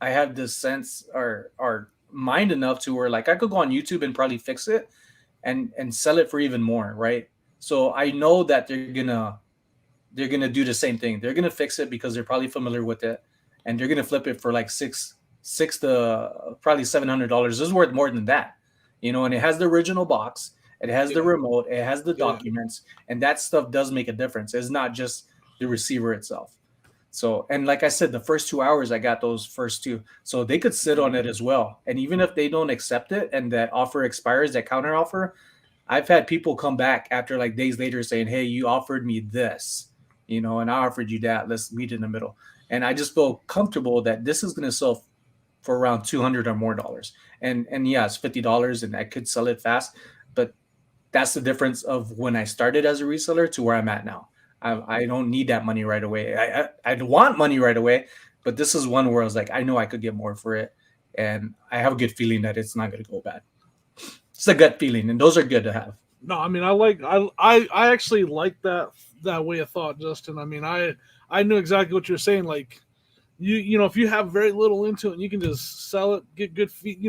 have this sense or mind enough to where like I could go on YouTube and probably fix it and sell it for even more, right? So I know that they're gonna do the same thing. They're gonna fix it because they're probably familiar with it, and they're gonna flip it for like six to probably $700. It's worth more than that, and it has the original box, it has the remote, it has the documents, and that stuff does make a difference. It's not just the receiver itself. So, and like I said, the first 2 hours, I got those first two. So they could sit on it as well. And even if they don't accept it and that offer expires, that counter offer, I've had people come back after like days later saying, "Hey, you offered me this, and I offered you that. Let's meet in the middle." And I just feel comfortable that this is going to sell for around $200 or more. And yeah, it's $50 and I could sell it fast. But that's the difference of when I started as a reseller to where I'm at now. I don't need that money right away. I'd want money right away, but this is one where I was like, I know I could get more for it, and I have a good feeling that it's not going to go bad. It's a gut feeling, and those are good to have. No, I mean, I actually like that way of thought, Justin. I mean, I knew exactly what you're saying. Like, if you have very little into it, and you can just sell it, get good feet,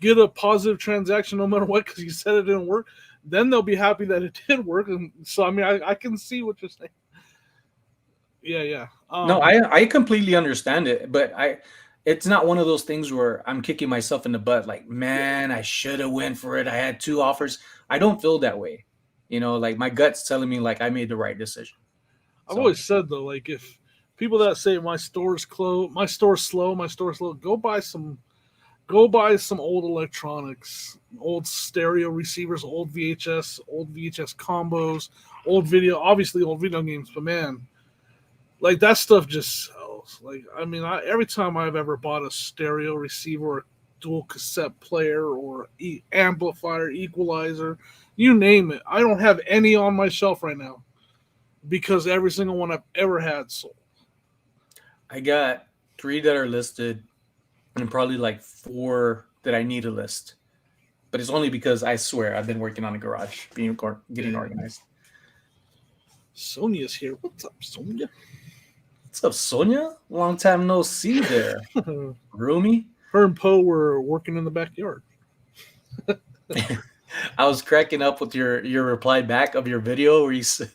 get a positive transaction no matter what, because you said it didn't work. then they'll be happy that it did work. And so, I mean, I can see what you're saying. Yeah, yeah. No, I completely understand it, but it's not one of those things where I'm kicking myself in the butt like, man, I should have went for it. I had two offers. I don't feel that way. Like my gut's telling me like I made the right decision. I've So always said though, like if people that say my store's closed, my store's slow, go buy some old electronics, old stereo receivers, old VHS combos, obviously old video games. But man, like that stuff just sells. Like I mean, every time I've ever bought a stereo receiver, or dual cassette player, or amplifier, equalizer, you name it, I don't have any on my shelf right now because every single one I've ever had sold. I got 3 that are listed and probably like 4 that I need to list. But it's only because I swear I've been working on a garage, getting organized. Sonia's here. What's up, Sonia? What's up, Sonia? Long time no see there. Roomy? Her and Poe were working in the backyard. I was cracking up with your reply back of your video where you said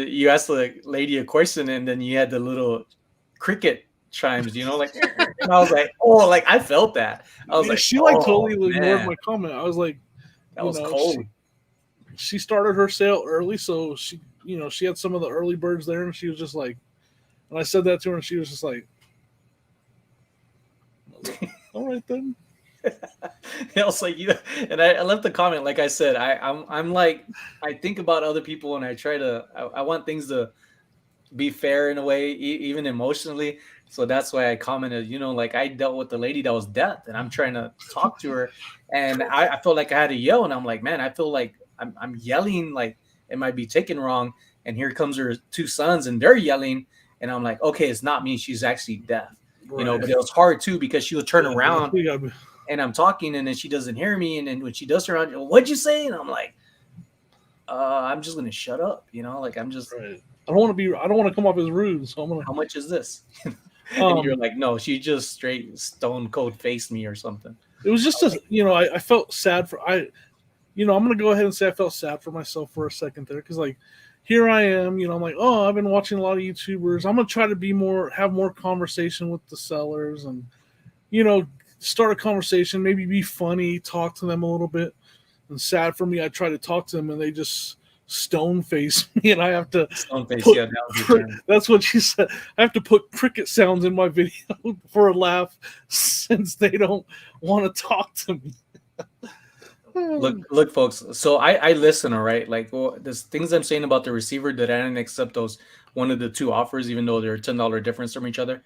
you asked the lady a question and then you had the little cricket chimes, like, and I was like, oh, like I felt that. I was like, she totally ignored my comment. I was like, that was cold. She started her sale early, so she had some of the early birds there, and she was just like, and I said that to her, and she was just like, all right then. I was like, and I left the comment. Like I said, I'm like, I think about other people and I try to, I want things to be fair in a way, even emotionally. So that's why I commented, like I dealt with the lady that was deaf and I'm trying to talk to her. And I felt like I had to yell. And I'm like, man, I feel like I'm yelling, like it might be taken wrong. And here comes her 2 sons and they're yelling. And I'm like, okay, it's not me. She's actually deaf, Right. but it was hard too because she would turn around. And I'm talking, and then she doesn't hear me. And then when she does turn around, what'd you say? And I'm like, I'm just gonna shut up. Like I'm just. Right. I don't want to come off as rude. So I'm gonna. How much is this? And you're like, no, she just straight stone cold faced me or something. It was just I felt sad I'm gonna go ahead and say I felt sad for myself for a second there because like here I am, I'm like, oh, I've been watching a lot of YouTubers. I'm gonna try to have more conversation with the sellers and start a conversation, maybe be funny, talk to them a little bit. And sad for me, I try to talk to them and they just stone face me, and I have to stone face. That's what she said. I have to put cricket sounds in my video for a laugh since they don't want to talk to me. Look, folks. So I listen, all right. Like, there's things I'm saying about the receiver that I didn't accept those one of the 2 offers, even though they're $10 difference from each other.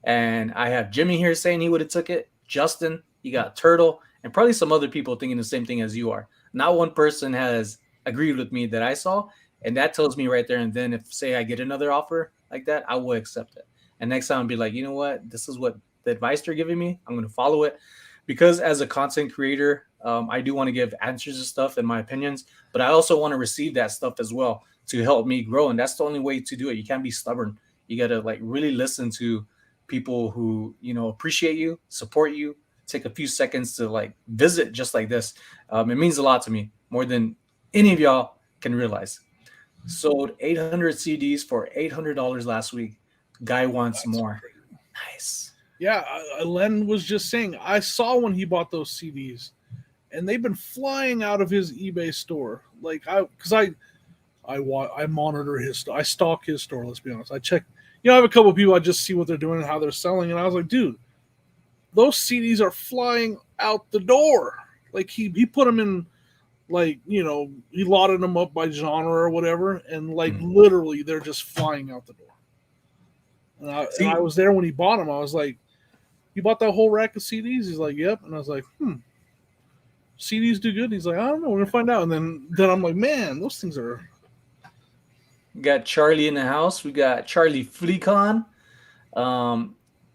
And I have Jimmy here saying he would have took it. Justin, you got Turtle, and probably some other people thinking the same thing as you are. Not one person has agreed with me that I saw, and that tells me right there and then if, say, I get another offer like that, I will accept it. And next time I'll be like, you know what? This is what the advice they're giving me. I'm going to follow it because as a content creator, I do want to give answers to stuff and my opinions, but I also want to receive that stuff as well to help me grow, and that's the only way to do it. You can't be stubborn. You got to like really listen to people who appreciate you, support you, take a few seconds to like visit just like this. It means a lot to me, more than any of y'all can realize. Sold 800 CDs for $800 last week. Guy wants more. Crazy. Nice. Yeah, Len was just saying, I saw when he bought those CDs and they've been flying out of his eBay store. Like I monitor his, I stalk his store. Let's be honest. I check, I have a couple of people, I just see what they're doing and how they're selling. And I was like, dude, those CDs are flying out the door. Like he put them in, like, he lotted them up by genre or whatever. And like literally they're just flying out the door. And I was there when he bought them. I was like, you bought that whole rack of CDs? He's like, yep. And I was like, CDs do good? He's like, I don't know. We're going to find out. And then I'm like, man, those things are. We got Charlie in the house. We got Charlie Fleecon.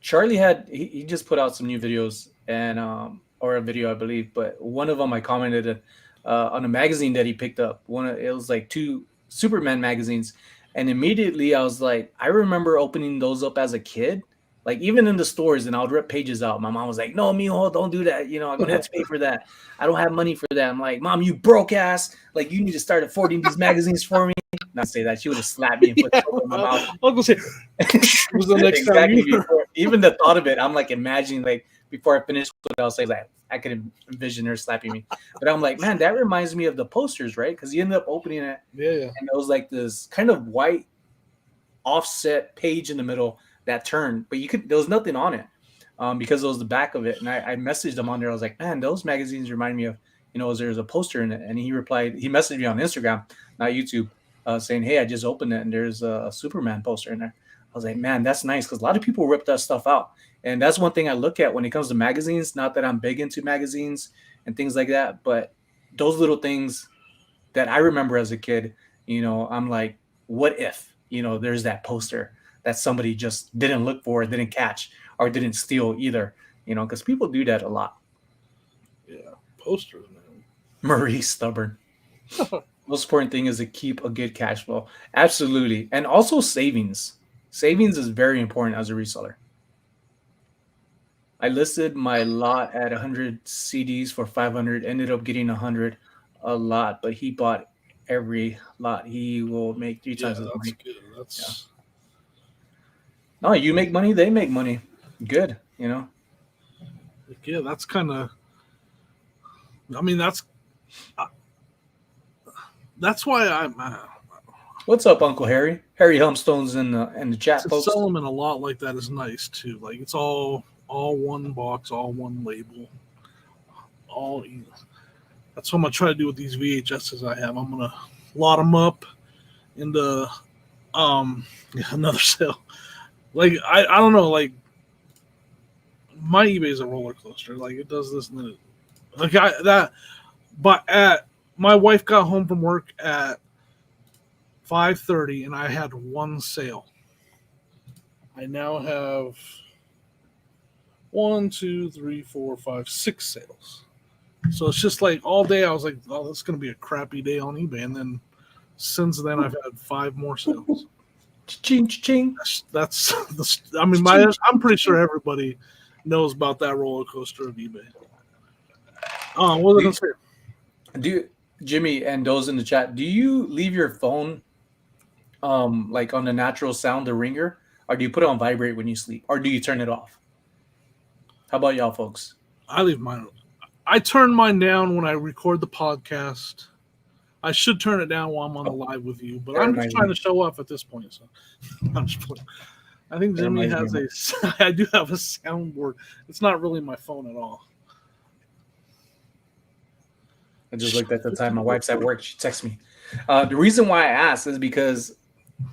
Charlie he just put out some new videos and or a video, I believe, but one of them I commented on a magazine that he picked up. It was like 2 Superman magazines, and immediately I was like, I remember opening those up as a kid Like even in the stores, and I would rip pages out. My mom was like, "No, mijo, don't do that. You know, I'm gonna have to pay for that. I don't have money for that." I'm like, "Mom, you broke ass. Like you need to start affording these magazines for me." Not say that. She would have slapped me and put soap in my mouth. I'll go say, was the next Exactly. time Before, even the thought of it, I'm like imagining like before I finished what I was saying, like I could envision her slapping me. But I'm like, man, that reminds me of the posters, right? Because you ended up opening it, Yeah. and it was like this kind of white offset page in the middle that turned, but there was nothing on it because it was the back of it. And I messaged him on there. I was like, man, those magazines remind me of, there's a poster in it. And he messaged me on Instagram, not YouTube, saying, hey, I just opened it and there's a Superman poster in there. I was like, man, that's nice because a lot of people rip that stuff out. And that's one thing I look at when it comes to magazines. Not that I'm big into magazines and things like that, but those little things that I remember as a kid, I'm like, what if, there's that poster that somebody just didn't look for, didn't catch, or didn't steal either, because people do that a lot. Yeah, posters, man. Marie's stubborn. Most important thing is to keep a good cash flow. Absolutely. And also savings. Savings is very important as a reseller. I listed my lot at 100 CDs for 500, ended up getting 100 a lot, but he bought every lot. He will make three times as money. Good. That's No, you make money, they make money. Good, yeah, that's kind of. I mean, that's why I'm. What's up, Uncle Harry? Harry Helmstone's in the chat, To folks. sell them in a lot like that is nice too. Like it's all one box, all one label, all. That's what I'm gonna try to do with these VHSs I have. I'm gonna lot them up into another sale. Like I don't know, like my eBay is a roller coaster. Like it does this and then my wife got home from work at 5:30 and I had one sale. I now have 6 sales. So it's just like all day I was like, oh, that's gonna be a crappy day on eBay. And then since then I've had 5 more sales. Ching, ching. That's I'm pretty sure everybody knows about that roller coaster of eBay. What was I gonna say? Jimmy and those in the chat, do you leave your phone like on the natural sound, the ringer, or do you put it on vibrate when you sleep, or do you turn it off? How about y'all folks? I leave mine. I turn mine down when I record the podcast. I should turn it down while I'm on the live with you, but I'm just trying to show off at this point. So I'm just playing. I think Jimmy has I do have a soundboard. It's not really my phone at all. I just looked at the time. My wife's at work. She texts me. The reason why I asked is because,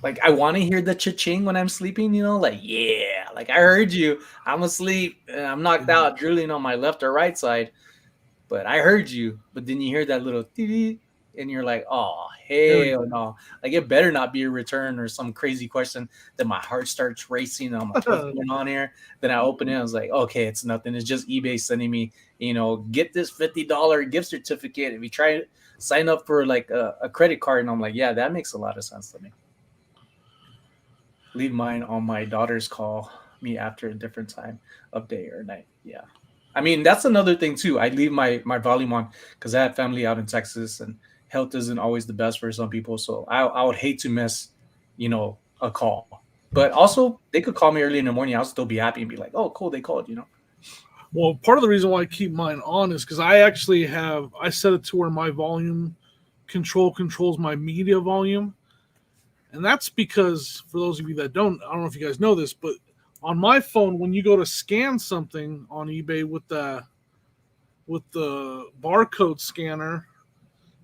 like, I want to hear the cha-ching when I'm sleeping. Like, yeah, like I heard you. I'm asleep and I'm knocked out, drooling on my left or right side. But I heard you. But then you hear that little TV, and you're like, oh, hell no. Like, it better not be a return or some crazy question that my heart starts racing. And I'm like, what's going on here? Then I open it. I was like, okay, it's nothing. It's just eBay sending me, get this $50 gift certificate. If you try to sign up for like a credit card. And I'm like, yeah, that makes a lot of sense to me. Leave mine on my daughter's call me after a different time of day or night. Yeah. I mean, that's another thing too. I leave my volume on because I have family out in Texas and health isn't always the best for some people. So I would hate to miss, a call. But also they could call me early in the morning. I'll still be happy and be like, oh, cool, they called, Well, part of the reason why I keep mine on is because I set it to where my volume controls my media volume. And that's because, for those of you that I don't know if you guys know this, but on my phone, when you go to scan something on eBay with the barcode scanner,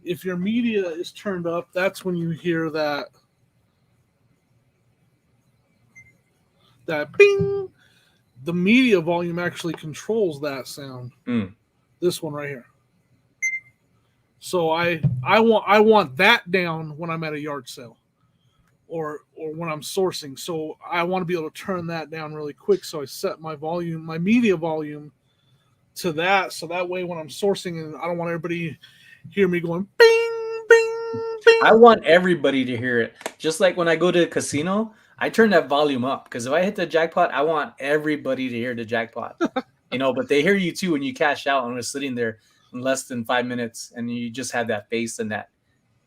if your media is turned up, that's when you hear that bing. The media volume actually controls that sound. This one right here. So I want that down when I'm at a yard sale. Or when I'm sourcing. So I want to be able to turn that down really quick. So I set my media volume to that. So that way when I'm sourcing, and I don't want everybody hear me going bing, bing, bing. I want everybody to hear it. Just like when I go to a casino, I turn that volume up because if I hit the jackpot, I want everybody to hear the jackpot. But they hear you too when you cash out and we're sitting there in less than 5 minutes and you just had that face and that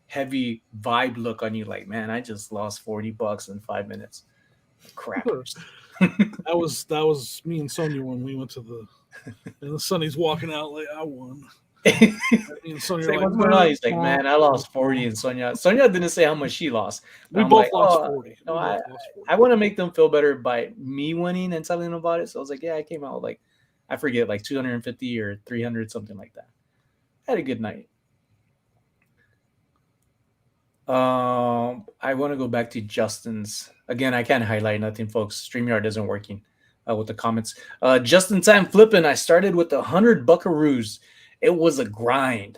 heavy vibe look on you like, man, I just lost $40 in 5 minutes. Crap. That was me and Sonia when we went to and the Sonny's walking out like, I won. Me and Sonia like, what's going on? He's like, man, I lost 40. And Sonia didn't say how much she lost. We both lost 40. No, I want to make them feel better by me winning and telling them about it. So I was like, yeah, I came out like, I forget, like 250 or 300, something like that. I had a good night. I want to go back to Justin's. Again, I can't highlight nothing, folks. StreamYard isn't working with the comments. Just in time flipping. I started with 100 buckaroos. It was a grind.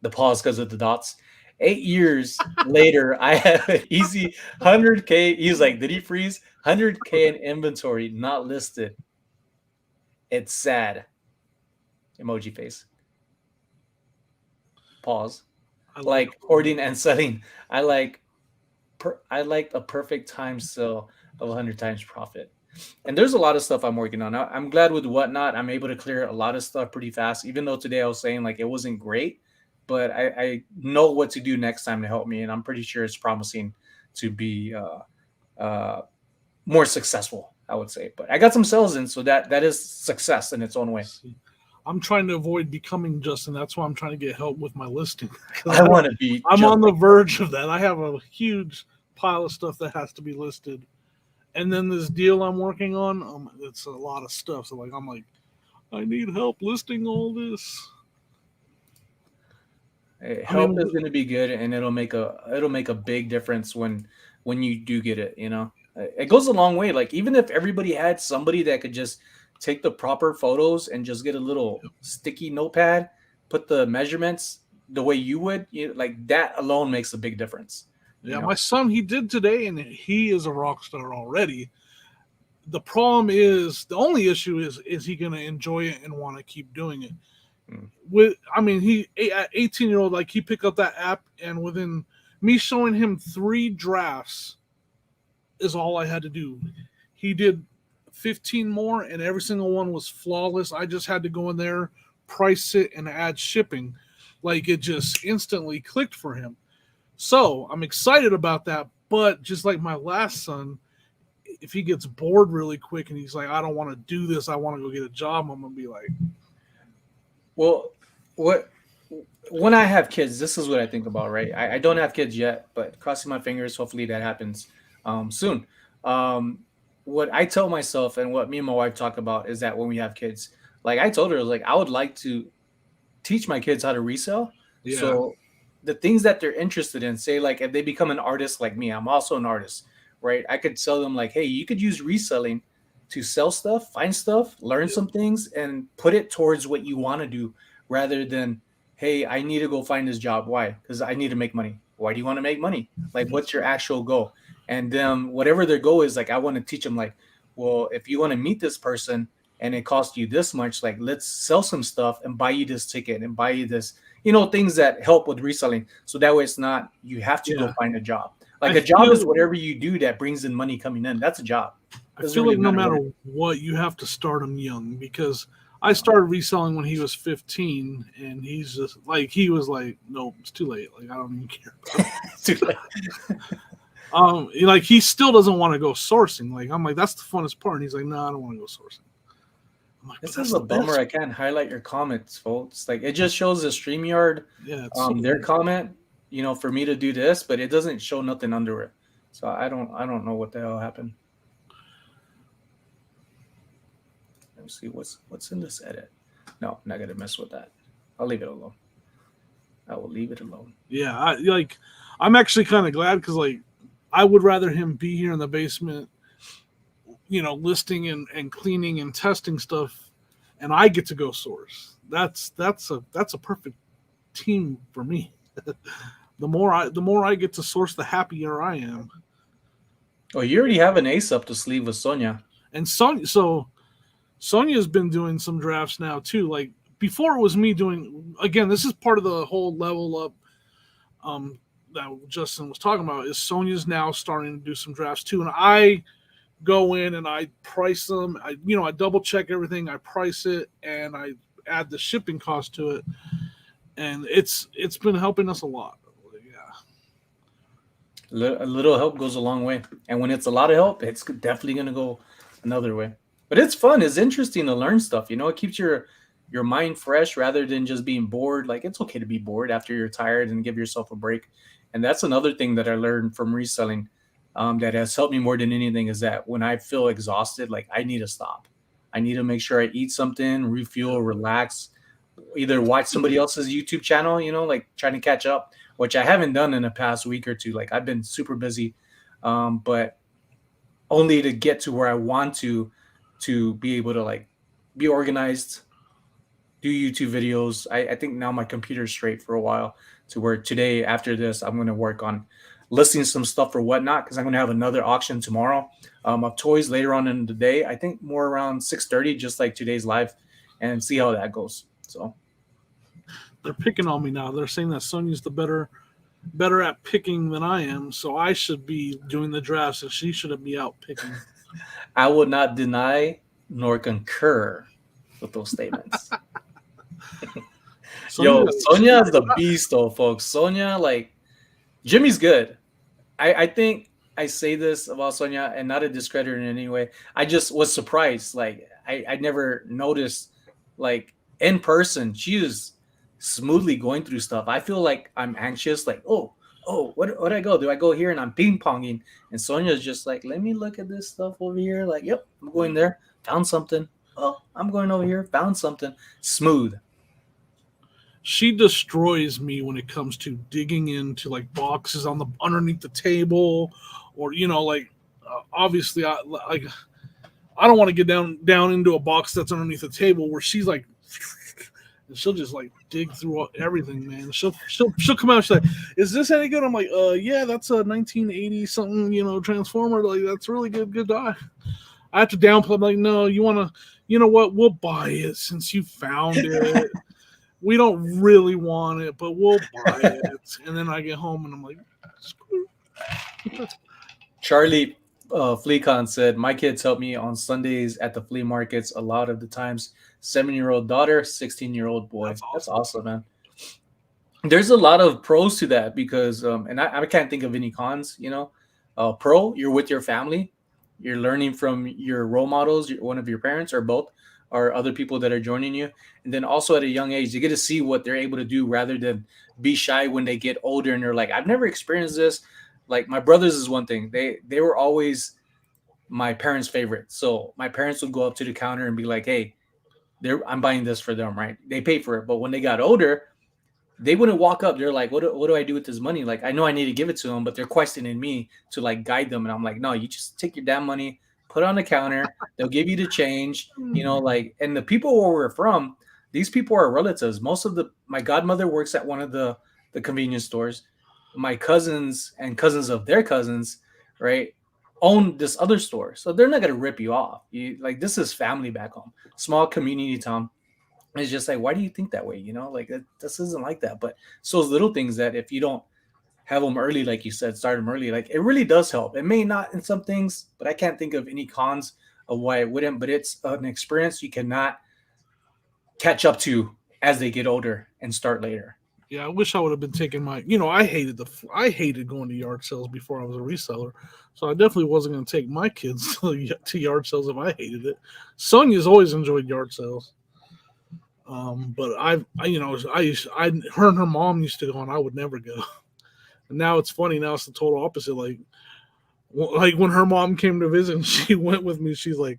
The pause because of the dots. 8 years later, I have an easy 100K. He was like, did he freeze? 100K in inventory, not listed. It's sad. Emoji face. Pause. I like hoarding and selling. I like a perfect time sale of 100 times profit. And there's a lot of stuff I'm working on. I'm glad with Whatnot. I'm able to clear a lot of stuff pretty fast, even though today I was saying like it wasn't great, but I know what to do next time to help me. And I'm pretty sure it's promising to be more successful, I would say. But I got some sales in, so that is success in its own way. I'm trying to avoid becoming Justin. That's why I'm trying to get help with my listing. I want to be. I'm on the verge of that. I have a huge pile of stuff that has to be listed, and then this deal I'm working on, it's a lot of stuff. So I'm like, I need help listing all this. Help is going to be good, and it'll make a big difference when you do get it. It goes a long way. Like even if everybody had somebody that could just take the proper photos and just get a little sticky notepad, put the measurements the way you would, like that alone makes a big difference. Yeah, my son, he did today, and he is a rock star already. The problem is, the only issue is he going to enjoy it and want to keep doing it? He at 18-year-old, like he picked up that app, and within me showing him 3 drafts is all I had to do. He did 15 more, and every single one was flawless. I just had to go in there, price it, and add shipping. Like it just instantly clicked for him. So I'm excited about that. But just like my last son, if he gets bored really quick and he's like, I don't want to do this, I want to go get a job, I'm gonna be like, well, when I have kids, this is what I think about, right? I don't have kids yet, but crossing my fingers, hopefully that happens soon. What I tell myself and what me and my wife talk about is that when we have kids, like I told her, like I would like to teach my kids how to resell. Yeah. So the things that they're interested in, say like if they become an artist like me, I'm also an artist, right? I could tell them like, hey, you could use reselling to sell stuff, find stuff, learn some things, and put it towards what you want to do rather than, hey, I need to go find this job. Why? Because I need to make money. Why do you want to make money? Like, what's your actual goal? And whatever their goal is, like, I want to teach them, like, well, if you want to meet this person and it costs you this much, like, let's sell some stuff and buy you this ticket and buy you this, things that help with reselling. So that way it's not, you have to go find a job. Like a job is whatever you do that brings in money coming in. That's a job. I feel like no matter what, you have to start them young, because I started reselling when he was 15, and he's just like, he was like, no, it's too late. Like, I don't even care. It's too late. Like he still doesn't want to go sourcing. Like I'm like, that's the funnest part. And he's like, no, I don't want to go sourcing. I'm like, this is a bummer. I can't highlight your comments, folks. Like it just shows the StreamYard, their comment, for me to do this, but it doesn't show nothing under it. So I don't know what the hell happened. Let me see what's in this edit. No, not gonna mess with that. I'll leave it alone. I will leave it alone. Yeah, I'm actually kind of glad, because like I would rather him be here in the basement, listing and cleaning and testing stuff, and I get to go source. That's a perfect team for me. The more I get to source, the happier I am. Oh, you already have an ace up the sleeve with Sonia. And Sonia's been doing some drafts now too. Like before, it was me doing. Again, this is part of the whole level up, that Justin was talking about is Sonia's now starting to do some drafts too, and I go in and I price them. I double check everything. I price it and I add the shipping cost to it, and it's been helping us a lot. Yeah, A little help goes a long way, and when it's a lot of help, it's definitely gonna go another way. But it's fun. It's interesting to learn stuff. It keeps your mind fresh rather than just being bored. Like it's okay to be bored after you're tired and give yourself a break. And that's another thing that I learned from reselling, that has helped me more than anything is that when I feel exhausted, like I need to stop. I need to make sure I eat something, refuel, relax, either watch somebody else's YouTube channel, like trying to catch up, which I haven't done in the past week or two. Like I've been super busy, but only to get to where I want to be able to like be organized, do YouTube videos. I think now my computer's straight for a while to where today after this I'm going to work on listing some stuff or whatnot because I'm going to have another auction tomorrow of toys later on in the day. I think more around 6:30, just like today's live, and see how that goes. So they're picking on me now. They're saying that Sonia's the better at picking than I am, so I should be doing the drafts and she shouldn't be out picking. I would not deny nor concur with those statements. Yo, Sonia is the beast, though, folks. Sonia, like, Jimmy's good. I think I say this about Sonia, and not a discredit in any way. I just was surprised. Like, I never noticed, like, in person, she is smoothly going through stuff. I feel like I'm anxious, like, oh, what do I go? Do I go here and I'm ping ponging? And Sonia's just like, let me look at this stuff over here. Like, yep, I'm going there. Found something. Oh, I'm going over here. Found something. Smooth. She destroys me when it comes to digging into like boxes on the underneath the table, or obviously I don't want to get down into a box that's underneath the table where she's like, and she'll just like dig through everything, man. She'll come out. She's like, "Is this any good?" I'm like, yeah, that's a 1980 something, Transformer. Like that's really good die." I have to downplay. I'm like, no, you know what? We'll buy it since you found it. We don't really want it, but we'll buy it. And then I get home and I'm like, screw. Charlie Fleecon said, my kids help me on Sundays at the flea markets a lot of the times. 7-year-old daughter, 16-year-old boy. That's awesome, man. There's a lot of pros to that because, and I can't think of any cons, pro, you're with your family. You're learning from your role models, one of your parents or both, or other people that are joining you. And then also at a young age, you get to see what they're able to do rather than be shy when they get older and they're like, I've never experienced this. Like my brothers is one thing. They were always my parents' favorite. So my parents would go up to the counter and be like, hey, I'm buying this for them, right? They pay for it. But when they got older, they wouldn't walk up. They're like, what do I do with this money? Like, I know I need to give it to them, but they're questioning me to like guide them. And I'm like, no, you just take your damn money, put it on the counter. They'll give you the change, and the people where we're from, these people are relatives. Most of my godmother works at one of the convenience stores. My cousins and cousins of their cousins, right, own this other store. So they're not going to rip you off. This is family back home, small community town. It's just like, why do you think that way? This isn't like that. But it's those little things that if you don't have them early, like you said, start them early, like it really does help. It may not in some things, but I can't think of any cons of why it wouldn't. But it's an experience you cannot catch up to as they get older and start later. Yeah, I wish I would have been taking my. I hated going to yard sales before I was a reseller, so I definitely wasn't going to take my kids to yard sales if I hated it. Sonia's always enjoyed yard sales. But her and her mom used to go, and I would never go. And now it's funny. Now it's the total opposite. Like when her mom came to visit, and she went with me. She's like,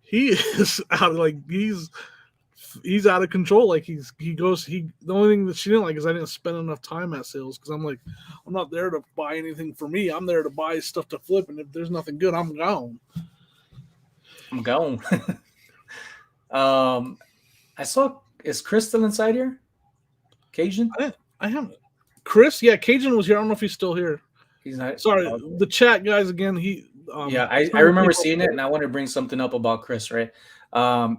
he is out. Like he's out of control. Like the only thing that she didn't like is I didn't spend enough time at sales because I'm like, I'm not there to buy anything for me. I'm there to buy stuff to flip, and if there's nothing good, I'm gone. I saw, is Chris still inside here? Cajun? I haven't. Chris? Yeah, Cajun was here. I don't know if he's still here. He's not. Sorry, the chat guys again. I remember seeing it, and I want to bring something up about Chris, right?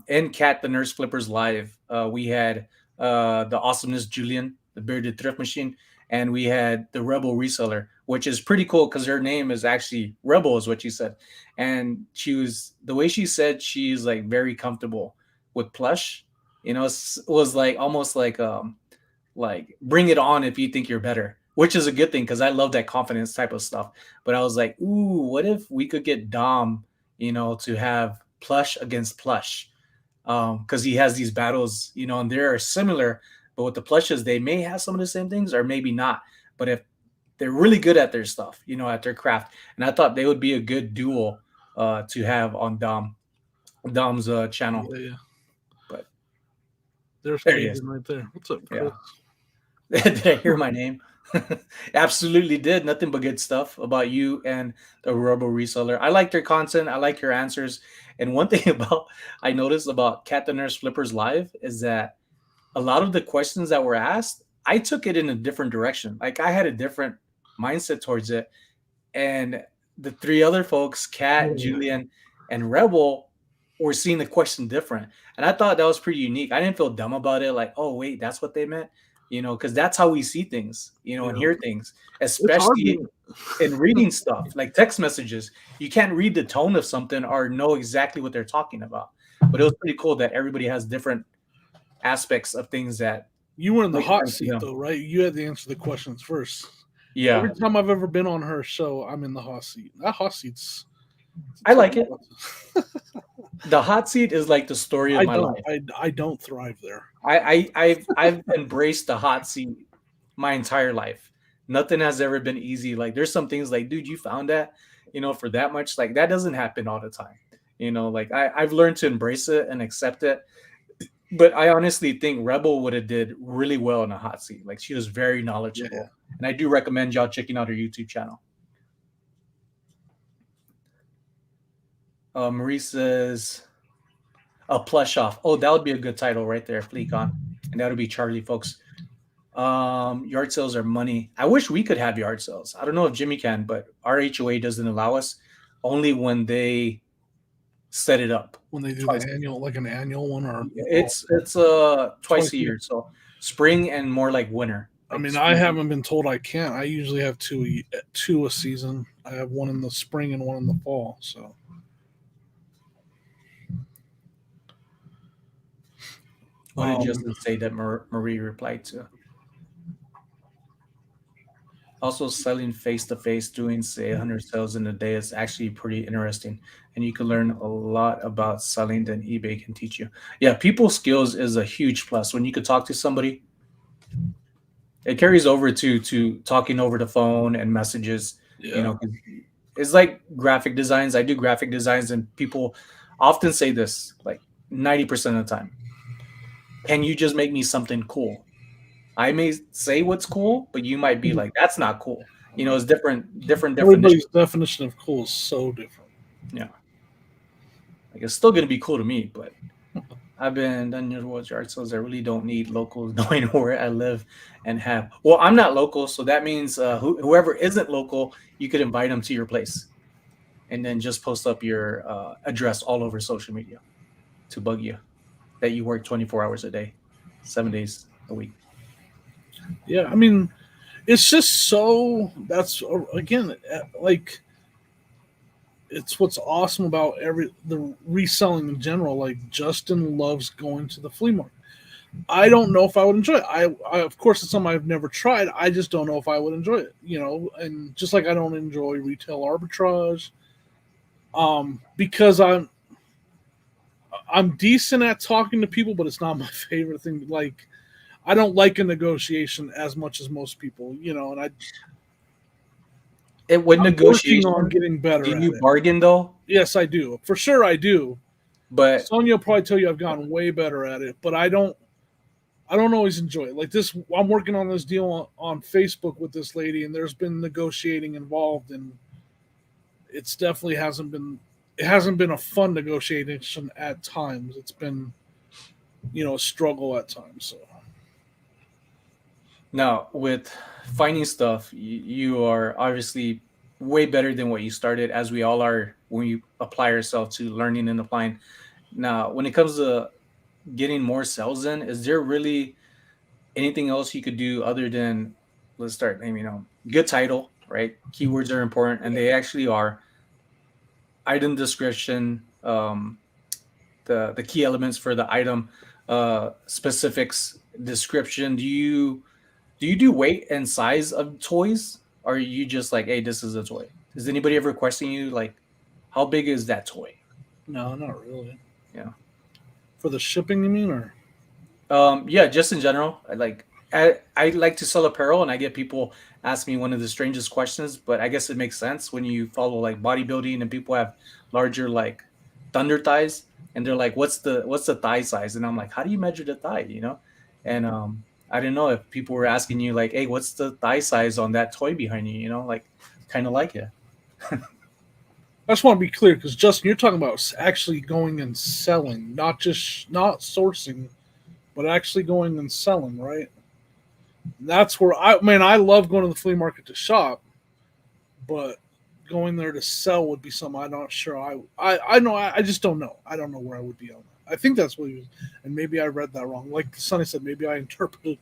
In Cat the Nurse Flippers Live, we had the awesomeness Julian, the bearded thrift machine, and we had the Rebel reseller, which is pretty cool because her name is actually Rebel, is what she said. And she was, the way she said, she's like very comfortable with plush. Was like almost like bring it on if you think you're better, which is a good thing because I love that confidence type of stuff. But I was like, ooh, what if we could get Dom, to have plush against plush, because he has these battles, and they are similar, but with the plushes, they may have some of the same things or maybe not. But if they're really good at their stuff, at their craft, and I thought they would be a good duo to have on Dom's channel. Yeah, yeah. But There's there he is. Caden right there. What's up, Chris? Yeah. Did I hear my name? Absolutely did. Nothing but good stuff about you and the Robo Reseller. I like your content. I like your answers. And one thing about I noticed about Cat the Nurse Flippers Live is that a lot of the questions that were asked, I took it in a different direction. Like I had a different mindset towards it. And the three other folks, Cat, Julian, and Rebel, were seeing the question different. And I thought that was pretty unique. I didn't feel dumb about it. Like, oh, wait, that's what they meant. Because that's how we see things, and hear things, especially in reading stuff like text messages. You can't read the tone of something or know exactly what they're talking about. But it was pretty cool that everybody has different aspects of things that You were in the make hot sense to seat them. though, right? You had to answer the questions first. Yeah, Every time I've ever been on her show, I'm in the hot seat. That hot seat's I like it. The hot seat is like the story of I my don't. life. I don't thrive there. I've embraced the hot seat my entire life. Nothing has ever been easy. Like there's some things like, dude, you found that, for that much. Like that doesn't happen all the time. Like I've learned to embrace it and accept it. But I honestly think Rebel would have did really well in a hot seat. Like she was very knowledgeable. Yeah. And I do recommend y'all checking out her YouTube channel. Marie says a plush off. Oh, that would be a good title right there, Fleecon. And that would be Charlie, folks. Yard sales are money. I wish we could have yard sales. I don't know if Jimmy can, but our HOA doesn't allow us. Only when they set it up. When they do Twice. the annual, like an annual one, or It's twice a year. So spring and more like winter. I mean, spring. I haven't been told I can't. I usually have two a season. I have one in the spring and one in the fall. So What did Justin say that Marie replied to? Also, selling face to face, doing say 100 sales in a day is actually pretty interesting, and you can learn a lot about selling than eBay can teach you. Yeah, people skills is a huge plus. When you could talk to somebody, it carries over to talking over the phone and messages. yeah, It's like graphic designs. I do graphic designs, and people often say this like 90% of the time. Can you just make me something cool? I may say what's cool, but you might be like, that's not cool. It's different definition. everybody's definition of cool is so different. Yeah. Like it's still gonna be cool to me, but I've been done your towards yard sales. I really don't need locals knowing where I live and have. Well, I'm not local, so that means whoever isn't local, you could invite them to your place, and then just post up your address all over social media to bug you that you work 24 hours a day, 7 days a week. Yeah, I mean, it's just so that's again like it's what's awesome about the reselling in general. Like Justin loves going to the flea market. I don't know if I would enjoy it. I of course it's something I've never tried. I just don't know if I would enjoy it. And just like I don't enjoy retail arbitrage, because I'm decent at talking to people, but it's not my favorite thing. Like I don't like a negotiation as much as most people, and With I'm negotiation, working on getting better do at you it. bargain though? Yes, I do. For sure I do. But Sonia will probably tell you I've gotten way better at it, but I don't always enjoy it. Like this, I'm working on this deal on Facebook with this lady, and there's been negotiating involved, and it's definitely it hasn't been a fun negotiation at times. It's been, a struggle at times. So now with finding stuff, you are obviously way better than what you started, as we all are when you apply ourselves to learning and applying. Now, when it comes to getting more sales in, is there really anything else you could do other than let's start naming them. Good title, right? Keywords are important, and they actually are. Item description, the key elements for the item, specifics, description. Do you do weight and size of toys, or are you just like, hey, this is a toy? Does anybody ever question you like, how big is that toy? No, not really. Yeah. For the shipping, you mean, or Yeah, just in general. I like to sell apparel, and I get people ask me one of the strangest questions, but I guess it makes sense when you follow like bodybuilding and people have larger like thunder thighs, and they're like, what's the thigh size? And I'm like, how do you measure the thigh? And I didn't know if people were asking you like, hey, what's the thigh size on that toy behind you? Like kind of like it. I just want to be clear because Justin, you're talking about actually going and selling, not sourcing, but actually going and selling, right? That's where I love going to the flea market to shop, but going there to sell would be something I'm not sure. I know I just don't know. I don't know where I would be on that. I think that's what he was, and maybe I read that wrong. Like Sonny said, maybe I interpreted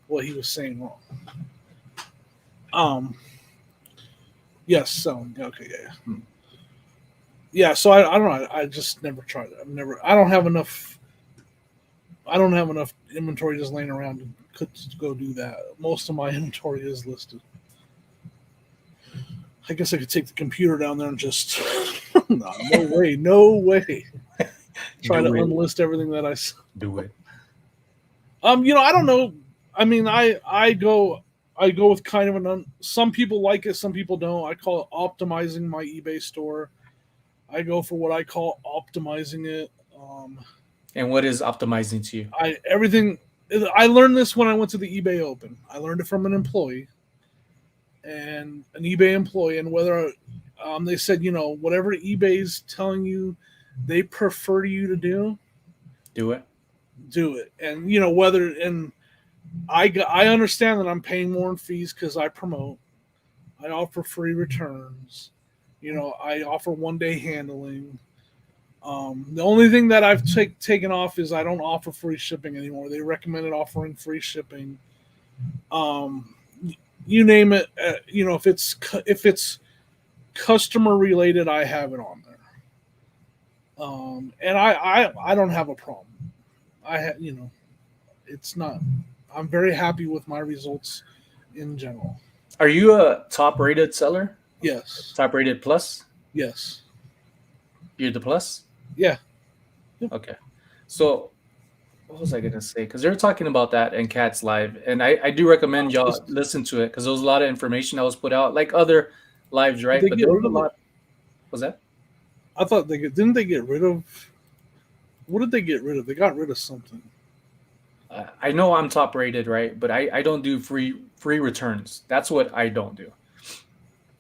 what he was saying wrong. Yes, selling. Okay, yeah. Yeah, so I don't know. I just never tried it. I don't have enough. I don't have enough inventory just laying around to go do that. Most of my inventory is listed. I guess I could take the computer down there and just no way, no way. Try to unlist everything that I do it. I don't know. I mean, I go with kind of some people like it, some people don't. I call it optimizing my eBay store. I go for what I call optimizing it. And what is optimizing to you? I learned this when I went to the eBay Open. I learned it from an employee and an eBay employee, and whether they said, whatever eBay's telling you they prefer you to do it. And I understand that I'm paying more in fees because I promote. I offer free returns. I offer 1-day handling. The only thing that I've taken off is I don't offer free shipping anymore. They recommended offering free shipping. You name it. If it's customer related, I have it on there. And I don't have a problem. It's not. I'm very happy with my results in general. Are you a top rated seller? Yes. Top rated plus? Yes. You're the plus? Yeah. Okay. So what was I gonna say? Because they were talking about that in Cat's Live, and I do recommend y'all listen to it because there was a lot of information that was put out, like other lives, right? But there was a lot. Was that? I thought didn't they get rid of? What did they get rid of? They got rid of something. I know I'm top rated, right? But I don't do free returns. That's what I don't do.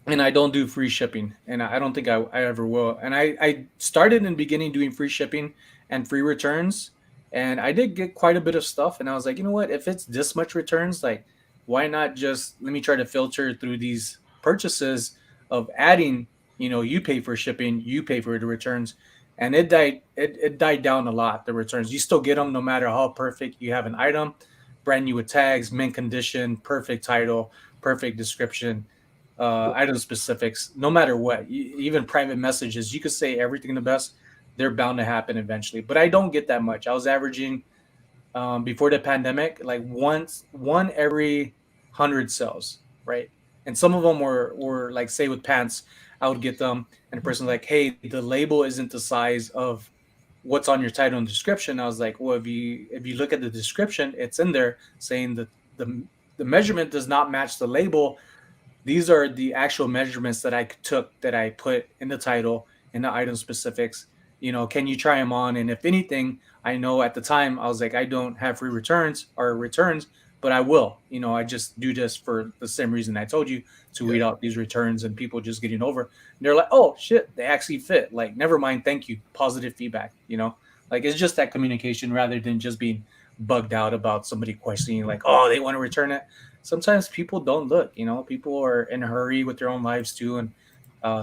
And I don't do free shipping, and I don't think I ever will. And I started in the beginning doing free shipping and free returns, and I did get quite a bit of stuff. And I was like, you know what? If it's this much returns, like, why not just let me try to filter through these purchases of adding, you pay for shipping, you pay for the returns. And it died down a lot, the returns. You still get them no matter how perfect you have an item, brand new with tags, mint condition, perfect title, perfect description, item specifics, no matter what. Even private messages, you could say everything the best, they're bound to happen eventually. But I don't get that much. I was averaging before the pandemic, like one every 100 sales, right? And some of them were like, say with pants, I would get them, and the person like, hey, the label isn't the size of what's on your title and description. I was like, well, if you look at the description, it's in there saying that the measurement does not match the label. These are the actual measurements that I took, that I put in the title, in the item specifics. Can you try them on? And if anything, I know at the time I was like, I don't have free returns, but I will. I just do this for the same reason I told you, to weed out these returns and people just getting over. And they're like, oh shit, they actually fit. Like, never mind, thank you. Positive feedback. Like, it's just that communication rather than just being bugged out about somebody questioning, like, oh, they want to return it. Sometimes people don't look. People are in a hurry with their own lives too, and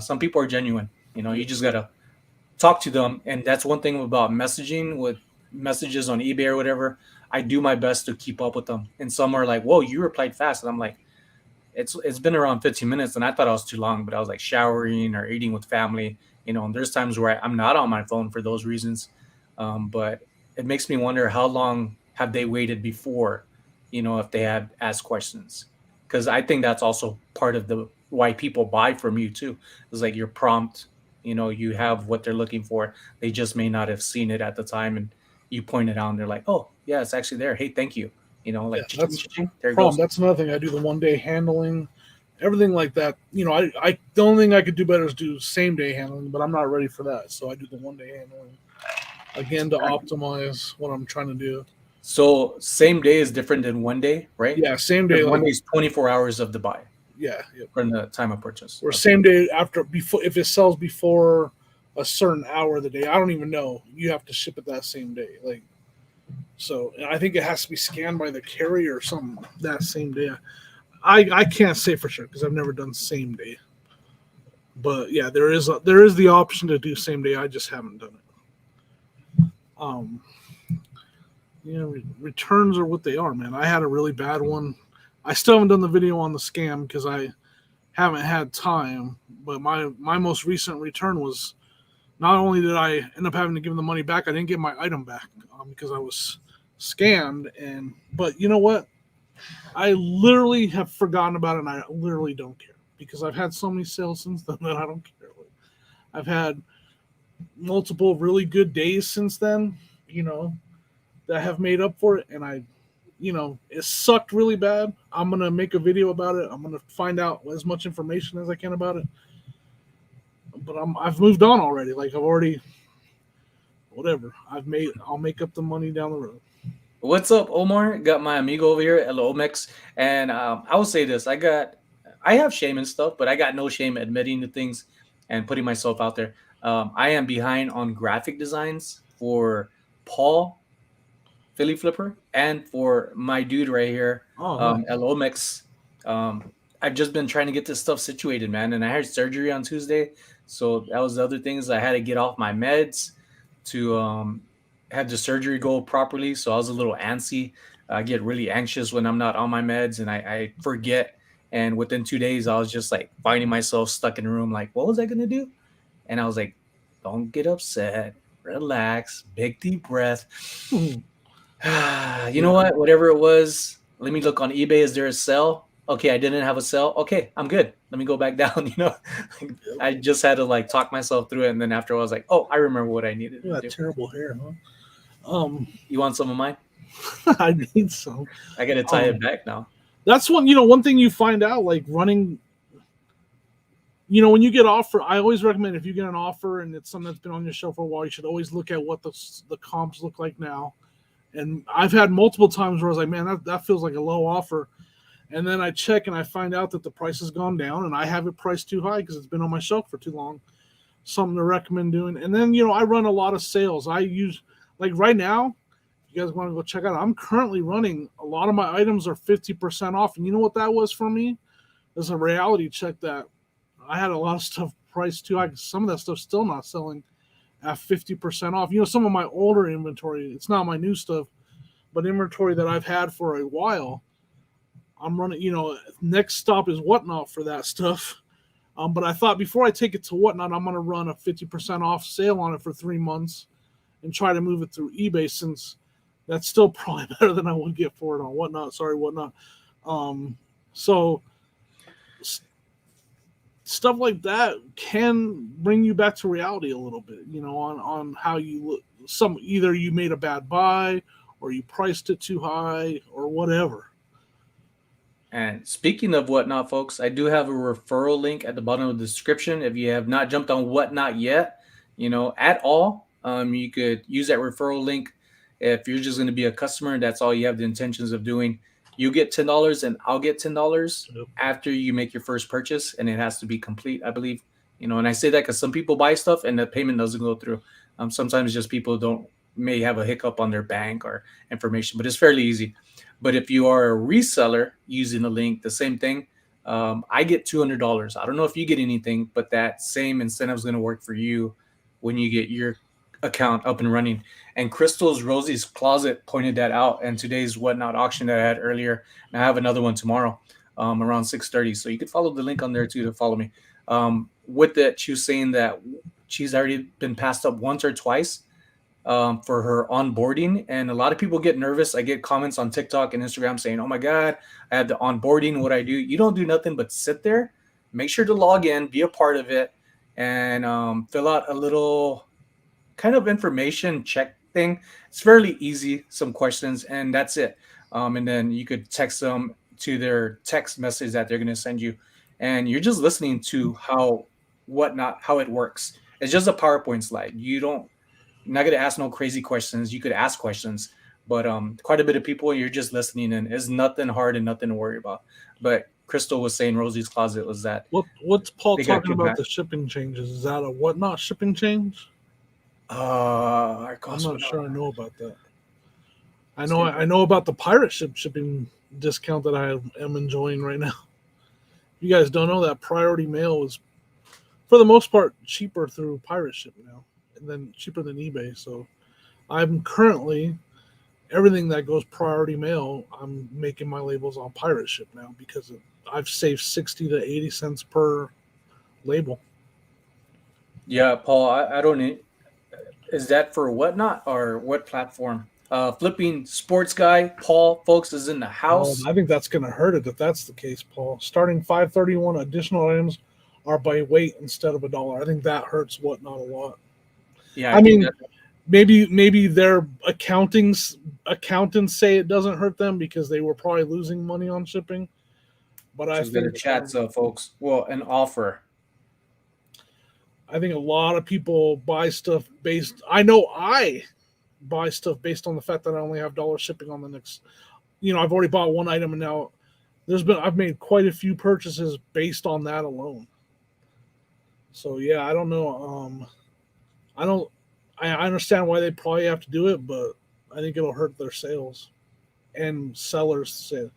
some people are genuine. You just gotta talk to them. And that's one thing about messaging, with messages on eBay or whatever. I do my best to keep up with them. And some are like, whoa, you replied fast. And I'm like, it's been around 15 minutes, and I thought I was too long, but I was like showering or eating with family, and there's times where I'm not on my phone for those reasons. But it makes me wonder how long have they waited before, if they had asked questions, because I think that's also part of the why people buy from you too. It's like your prompt, you have what they're looking for. They just may not have seen it at the time, and you point it out, and they're like, "Oh, yeah, it's actually there. Hey, thank you." Yeah, Like cha-ching, that's cha-ching, there it problem. goes. That's another thing. I do the 1 day handling, everything like that. I the only thing I could do better is do same day handling, but I'm not ready for that. So I do the 1 day handling again to optimize what I'm trying to do. So same day is different than 1 day, right? Yeah, same day. Because one Like, day is 24 hours of the buy yeah, yeah. from the time of purchase. Or Okay. same day after, before, if it sells before a certain hour of the day. I don't even know. You have to ship it that same day. Like, so I think it has to be scanned by the carrier or something that same day. I can't say for sure because I've never done same day. But yeah, there is the option to do same day. I just haven't done it. Um, returns are what they are, man. I had a really bad one. I still haven't done the video on the scam because I haven't had time. But my most recent return was, not only did I end up having to give the money back, I didn't get my item back because I was scammed. But you know what? I literally have forgotten about it, and I literally don't care because I've had so many sales since then that I don't care. I've had multiple really good days since then, that have made up for it, and it sucked really bad. I'm gonna make a video about it. I'm gonna find out as much information as I can about it. But I've moved on already. Like, I've already, whatever. I'll make up the money down the road. What's up, Omar? Got my amigo over here, El Omex, and I will say this: I have shame and stuff, but I got no shame admitting to things and putting myself out there. I am behind on graphic designs for Paul Philly Flipper and for my dude right here, Oh, nice. El Omex. I've just been trying to get this stuff situated, man, and I had surgery on Tuesday, so that was the other things. I had to get off my meds to have the surgery go properly. So I was a little antsy. I get really anxious when I'm not on my meds, and I forget. And within 2 days, I was just like finding myself stuck in a room, like, what was I gonna do? And I was like, don't get upset, relax, big deep breath. You know what? Whatever it was, let me look on eBay. Is there a sell? Okay, I didn't have a sell. Okay, I'm good. Let me go back down. I just had to like talk myself through it, and then after I was like, oh, I remember what I needed You to got do. terrible hair, huh? You want some of mine? I need some. I got to tie it back now. That's one thing you find out, like running. When you get offer, I always recommend, if you get an offer and it's something that's been on your shelf for a while, you should always look at what the comps look like now. And I've had multiple times where I was like, man, that feels like a low offer. And then I check and I find out that the price has gone down and I have it priced too high because it's been on my shelf for too long. Something to recommend doing. And then, I run a lot of sales. I use, like right now, if you guys want to go check out, I'm currently running, a lot of my items are 50% off. And you know what that was for me? There's a reality check that I had a lot of stuff priced too high. Some of that stuff's still not selling at 50% off. Some of my older inventory, it's not my new stuff, but inventory that I've had for a while, I'm running, next stop is Whatnot for that stuff. But I thought before I take it to Whatnot, I'm going to run a 50% off sale on it for 3 months and try to move it through eBay, since that's still probably better than I would get for it on Whatnot. Sorry, Whatnot. So stuff like that can bring you back to reality a little bit, on how you look. Either you made a bad buy or you priced it too high or whatever. And speaking of Whatnot, folks, I do have a referral link at the bottom of the description. If you have not jumped on Whatnot yet, at all, you could use that referral link. If you're just going to be a customer, that's all you have the intentions of doing. You get $10 and I'll get $10 after you make your first purchase, and it has to be complete, I believe. And I say that because some people buy stuff and the payment doesn't go through. Sometimes just people may have a hiccup on their bank or information, but it's fairly easy. But if you are a reseller using the link, the same thing. I get $200. I don't know if you get anything, but that same incentive is going to work for you when you get your account up and running. And Crystal's Rosie's Closet pointed that out in today's Whatnot auction that I had earlier. And I have another one tomorrow. around 6:30. So you could follow the link on there too to follow me. With that, she was saying that she's already been passed up once or twice for her onboarding, and a lot of people get nervous. I get comments on TikTok and Instagram saying, "Oh my God, I had the onboarding. What I do? You don't do nothing but sit there. Make sure to log in, be a part of it, and fill out a little kind of information check thing. It's fairly easy, some questions, and that's it. And then you could text them to their text message that they're going to send you, and you're just listening to how it works. It's just a PowerPoint slide. You're not going to ask no crazy questions. You could ask questions, but quite a bit of people you're just listening in. It's nothing hard and nothing to worry about. But Crystal was saying Rosie's Closet was that What's Paul they got talking kicked about back. the shipping changes? Is that a whatnot shipping change? Our I'm cost not went sure up. I know about that. I Let's know get I know about the pirate ship shipping discount that I am enjoying right now. You guys don't know that priority mail is for the most part cheaper through pirate ship now, and then cheaper than eBay. So I'm currently everything that goes priority mail. I'm making my labels on pirate ship now because I've saved 60 to 80 cents per label. Yeah, Paul, I don't need. Is that for whatnot or what platform? Flipping sports guy, Paul, folks, is in the house. I think that's going to hurt it if that's the case, Paul. Starting 531 additional items are by weight instead of a dollar. I think that hurts whatnot a lot. Yeah, I I think mean, that. maybe their accountants say it doesn't hurt them because they were probably losing money on shipping. But Just got a chat, so folks. Well, an offer. I think a lot of people buy stuff based. I know I buy stuff based on the fact that I only have dollar shipping on the next. I've already bought one item and now I've made quite a few purchases based on that alone. So yeah, I don't know. I don't. I understand why they probably have to do it, but I think it'll hurt their sales and sellers say Yeah,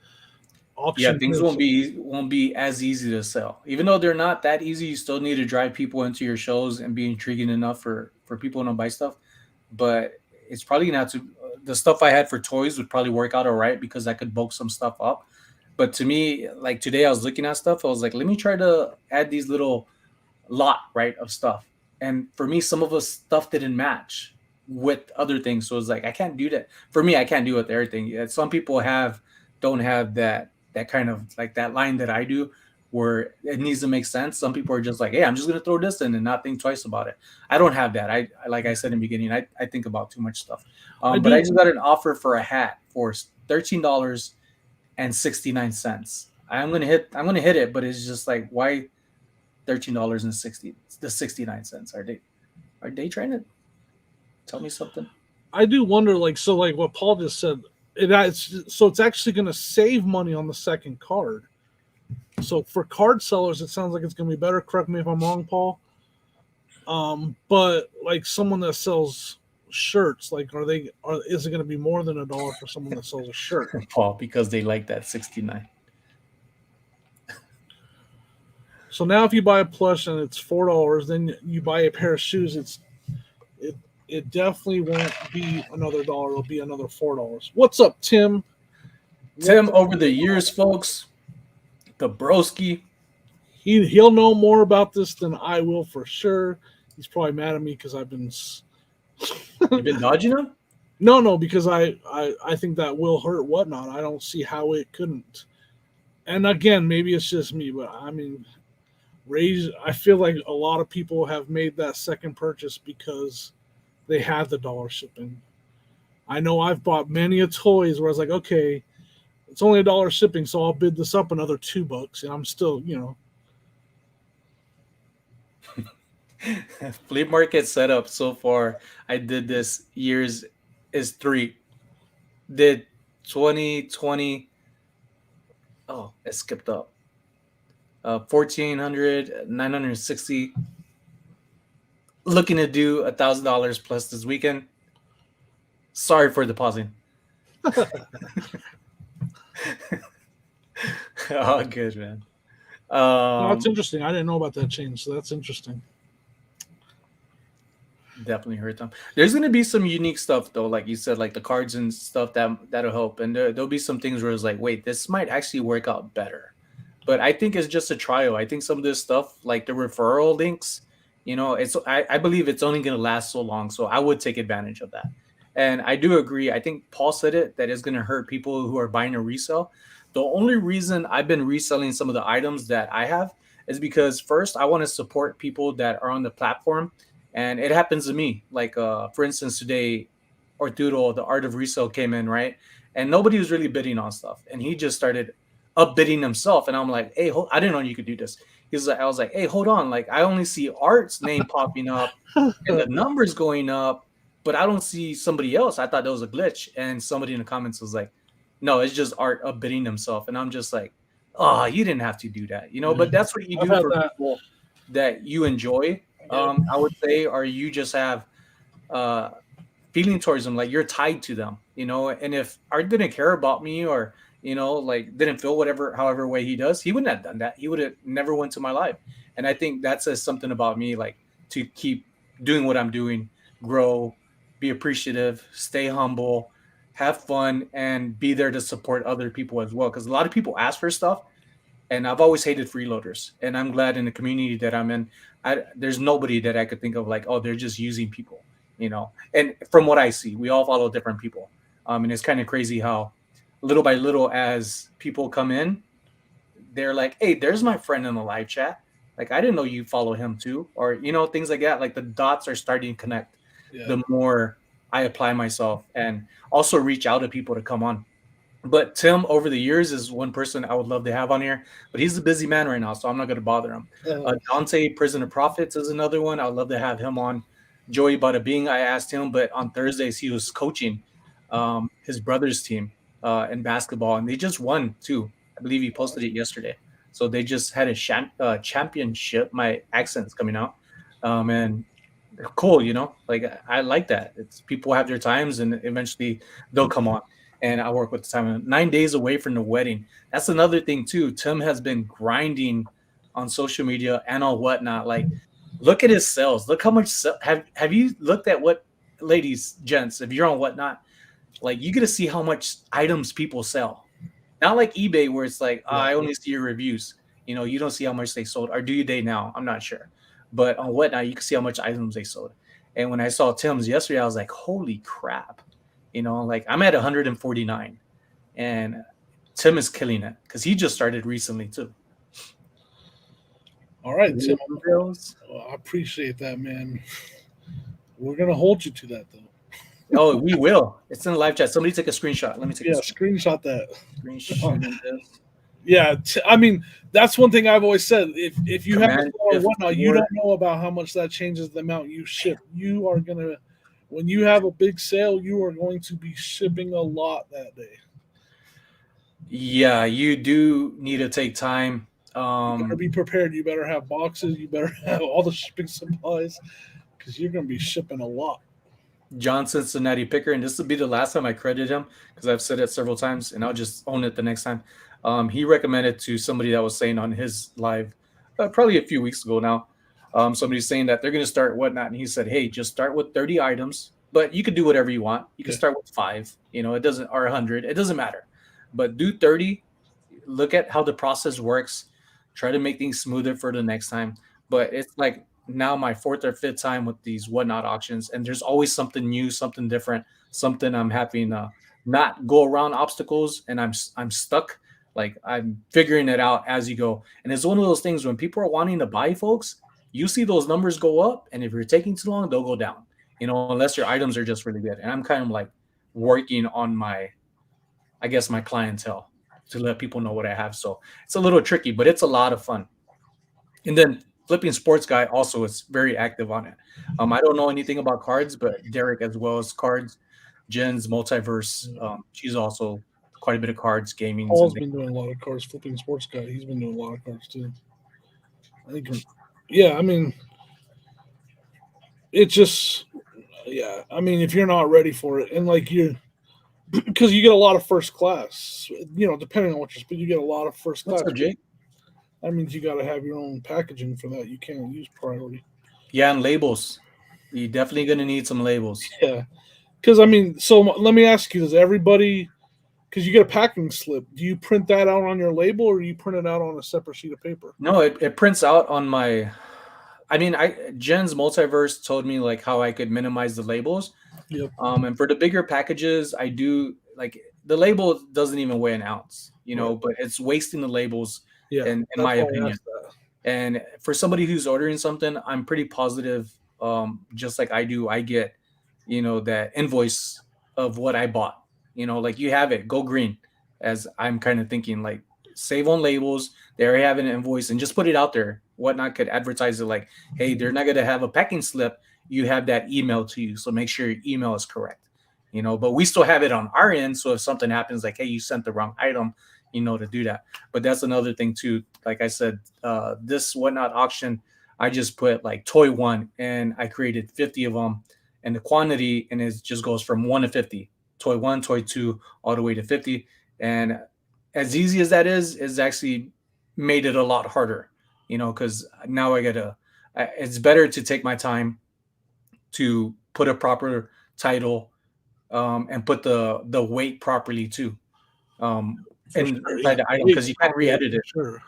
auction. things won't be as easy to sell. Even though they're not that easy, you still need to drive people into your shows and be intriguing enough for people to buy stuff. But it's probably gonna have to. The stuff I had for toys would probably work out all right because I could bulk some stuff up. But to me, like today, I was looking at stuff. I was like, let me try to add these little lot right of stuff. And for me, some of the stuff didn't match with other things. So it's like I can't do that. For me, I can't do it with everything. Yeah, some people don't have that kind of like that line that I do where it needs to make sense. Some people are just like, hey, I'm just gonna throw this in and not think twice about it. I don't have that. Like I said in the beginning, I think about too much stuff. I But I do. just got an offer for a hat for $13.69. I'm gonna hit it, but it's just like why $13.69. Are they trying to tell me something? I do wonder, like what Paul just said. It's actually going to save money on the second card. So for card sellers, it sounds like it's going to be better. Correct me if I'm wrong, Paul. But like someone that sells shirts, like is it going to be more than a dollar for someone that sells a shirt? Paul, because they like that 69. So now if you buy a plush and it's $4, then you buy a pair of shoes, it it definitely won't be another dollar. It'll be another $4. What's up, Tim? Tim, What's up? over the years, folks, the broski. He'll know more about this than I will for sure. He's probably mad at me because I've been You've been dodging him? no because I think that will hurt whatnot. I don't see how it couldn't. And again, maybe it's just me, but I mean, I feel like a lot of people have made that second purchase because they had the dollar shipping. I know I've bought many a toys where I was like, okay, it's only a dollar shipping, so I'll bid this up another $2, and I'm still, Flea market setup so far. I did this years is three. Did 2020. Oh, it skipped up. 1400, 960. Looking to do $1,000 plus this weekend. Sorry for the pausing. Oh, good man. no, that's Um, interesting. I didn't know about that change, so that's interesting. Definitely hurt them. There's gonna be some unique stuff though, like you said, like the cards and stuff that'll help, and there'll be some things where it's like, wait, this might actually work out better. but I think it's just a trial. I think some of this stuff, like the referral links, I believe it's only going to last so long. So I would take advantage of that. And I do agree. I think Paul said it that it's going to hurt people who are buying a resale. The only reason I've been reselling some of the items that I have is because first I want to support people that are on the platform, and it happens to me. Like for instance, today Arturo, the Art of Resale, came in, right, and nobody was really bidding on stuff, and he just started upbidding himself, and I'm like, hey, I didn't know you could do this. He's like, I was like, hey, hold on, like I only see Art's name popping up and the numbers going up, but I don't see somebody else. I thought that was a glitch, and somebody in the comments was like, no, it's just Art upbidding himself, and I'm just like, oh, you didn't have to do that, but that's what you I've do had for that. people that you enjoy, Yeah. I would say, or you just have uh feeling towards them, like you're tied to them, and if Art didn't care about me, or like didn't feel whatever however way he does, he wouldn't have done that. He would have never went to my life. And I think that says something about me, like to keep doing what I'm doing, grow, be appreciative, stay humble, have fun, and be there to support other people as well, because a lot of people ask for stuff, and I've always hated freeloaders. And I'm glad in the community that I'm in, there's nobody that I could think of like, oh, they're just using people, And from what I see, we all follow different people, and it's kind of crazy how little by little, as people come in, they're like, hey, there's my friend in the live chat. Like, I didn't know you follow him too, or things like that. Like the dots are starting to connect. Yeah. The more I apply myself and also reach out to people to come on. But Tim, over the years, is one person I would love to have on here, but he's a busy man right now, so I'm not going to bother him. Dante, Prison of Prophets, is another one. I would love to have him on. Joey Bada Bing, I asked him, but on Thursdays he was coaching his brother's team in basketball, and they just won too. I believe he posted it yesterday. So they just had a championship. My accent's coming out, and cool. Like I like that. It's people have their times, and eventually they'll come on. And I work with the time. 9 days away from the wedding. That's another thing too. Tim has been grinding on social media and on whatnot. Like, look at his sales. Look how much have you looked at what, ladies, gents, if you're on whatnot, like you get to see how much items people sell. Not like eBay where it's like, I only see your reviews. You don't see how much they sold. Or do you day now? I'm not sure. But on whatnot, you can see how much items they sold. And when I saw Tim's yesterday, I was like, holy crap. Like I'm at 149, and Tim is killing it because he just started recently too. All right, Tim. Well, I appreciate that, man. We're gonna hold you to that, though. Oh, we will. It's in the live chat. Somebody take a screenshot. Let me take a screenshot that. Screenshot this. Yeah, I mean that's one thing I've always said. If you have or whatnot, you don't know about how much that changes the amount you ship. You are gonna, when you have a big sale, you are going to be shipping a lot that day. Yeah, you do need to take time. You better be prepared. You better have boxes. You better have all the shipping supplies because you're going to be shipping a lot. John Cincinnati Picker, and this will be the last time I credit him because I've said it several times, and I'll just own it the next time. He recommended to somebody that was saying on his live, probably a few weeks ago now, somebody's saying that they're going to start whatnot, and he said, hey, just start with 30 items, but you can do whatever you want. You can start with 5, it doesn't, or 100, it doesn't matter, but do 30. Look at how the process works. Try to make things smoother for the next time. But it's like now my 4th or 5th time with these whatnot auctions, and there's always something new, something different, something I'm having not go around obstacles, and I'm stuck. Like I'm figuring it out as you go. And it's one of those things when people are wanting to buy, folks, you see those numbers go up, and if you're taking too long, they'll go down. Unless your items are just really good. And I'm kind of like working on my clientele to let people know what I have. So it's a little tricky, but it's a lot of fun. And then Flipping Sports Guy also is very active on it. I don't know anything about cards, but Derek as well as cards. Jen's Multiverse. She's also quite a bit of cards, gaming. Paul's been doing a lot of cards. Flipping Sports Guy, he's been doing a lot of cards too. I think, yeah, I mean, it just, yeah, I mean, if you're not ready for it, and like you, because you get a lot of first class, depending on what you're, but you get a lot of first class. What's up, Jake? That means you got to have your own packaging for that. You can't use priority. Yeah, and labels. You're definitely going to need some labels. Yeah. Because, I mean, so let me ask you, does everybody because you get a packing slip. Do you print that out on your label, or do you print it out on a separate sheet of paper? No, it prints out on my. I mean, Jen's Multiverse told me like how I could minimize the labels. Yep. And for the bigger packages, I do like the label doesn't even weigh an ounce, you know, but it's wasting the labels Yeah, in that's my why I opinion. asked that. And for somebody who's ordering something, I'm pretty positive, just like I do, I get, you know, that invoice of what I bought. You know, like you have it, go green, as I'm kind of thinking like save on labels. They already have an invoice and just put it out there. Whatnot could advertise it like, hey, they're not gonna have a packing slip. You have that email to you, so make sure your email is correct. You know, but we still have it on our end. So if something happens, like, hey, you sent the wrong item, you know, to do that. But that's another thing too. Like I said, this whatnot auction, I just put like toy one, and I created 50 of them, and the quantity, and it just goes from 1 to 50. Toy one, toy two, all the way to 50. And as easy as that is actually made it a lot harder, you know, because now I gotta. It's better to take my time to put a proper title, and put the weight properly too, For and sure, inside yeah. the item, because you can't re-edit it. Sure.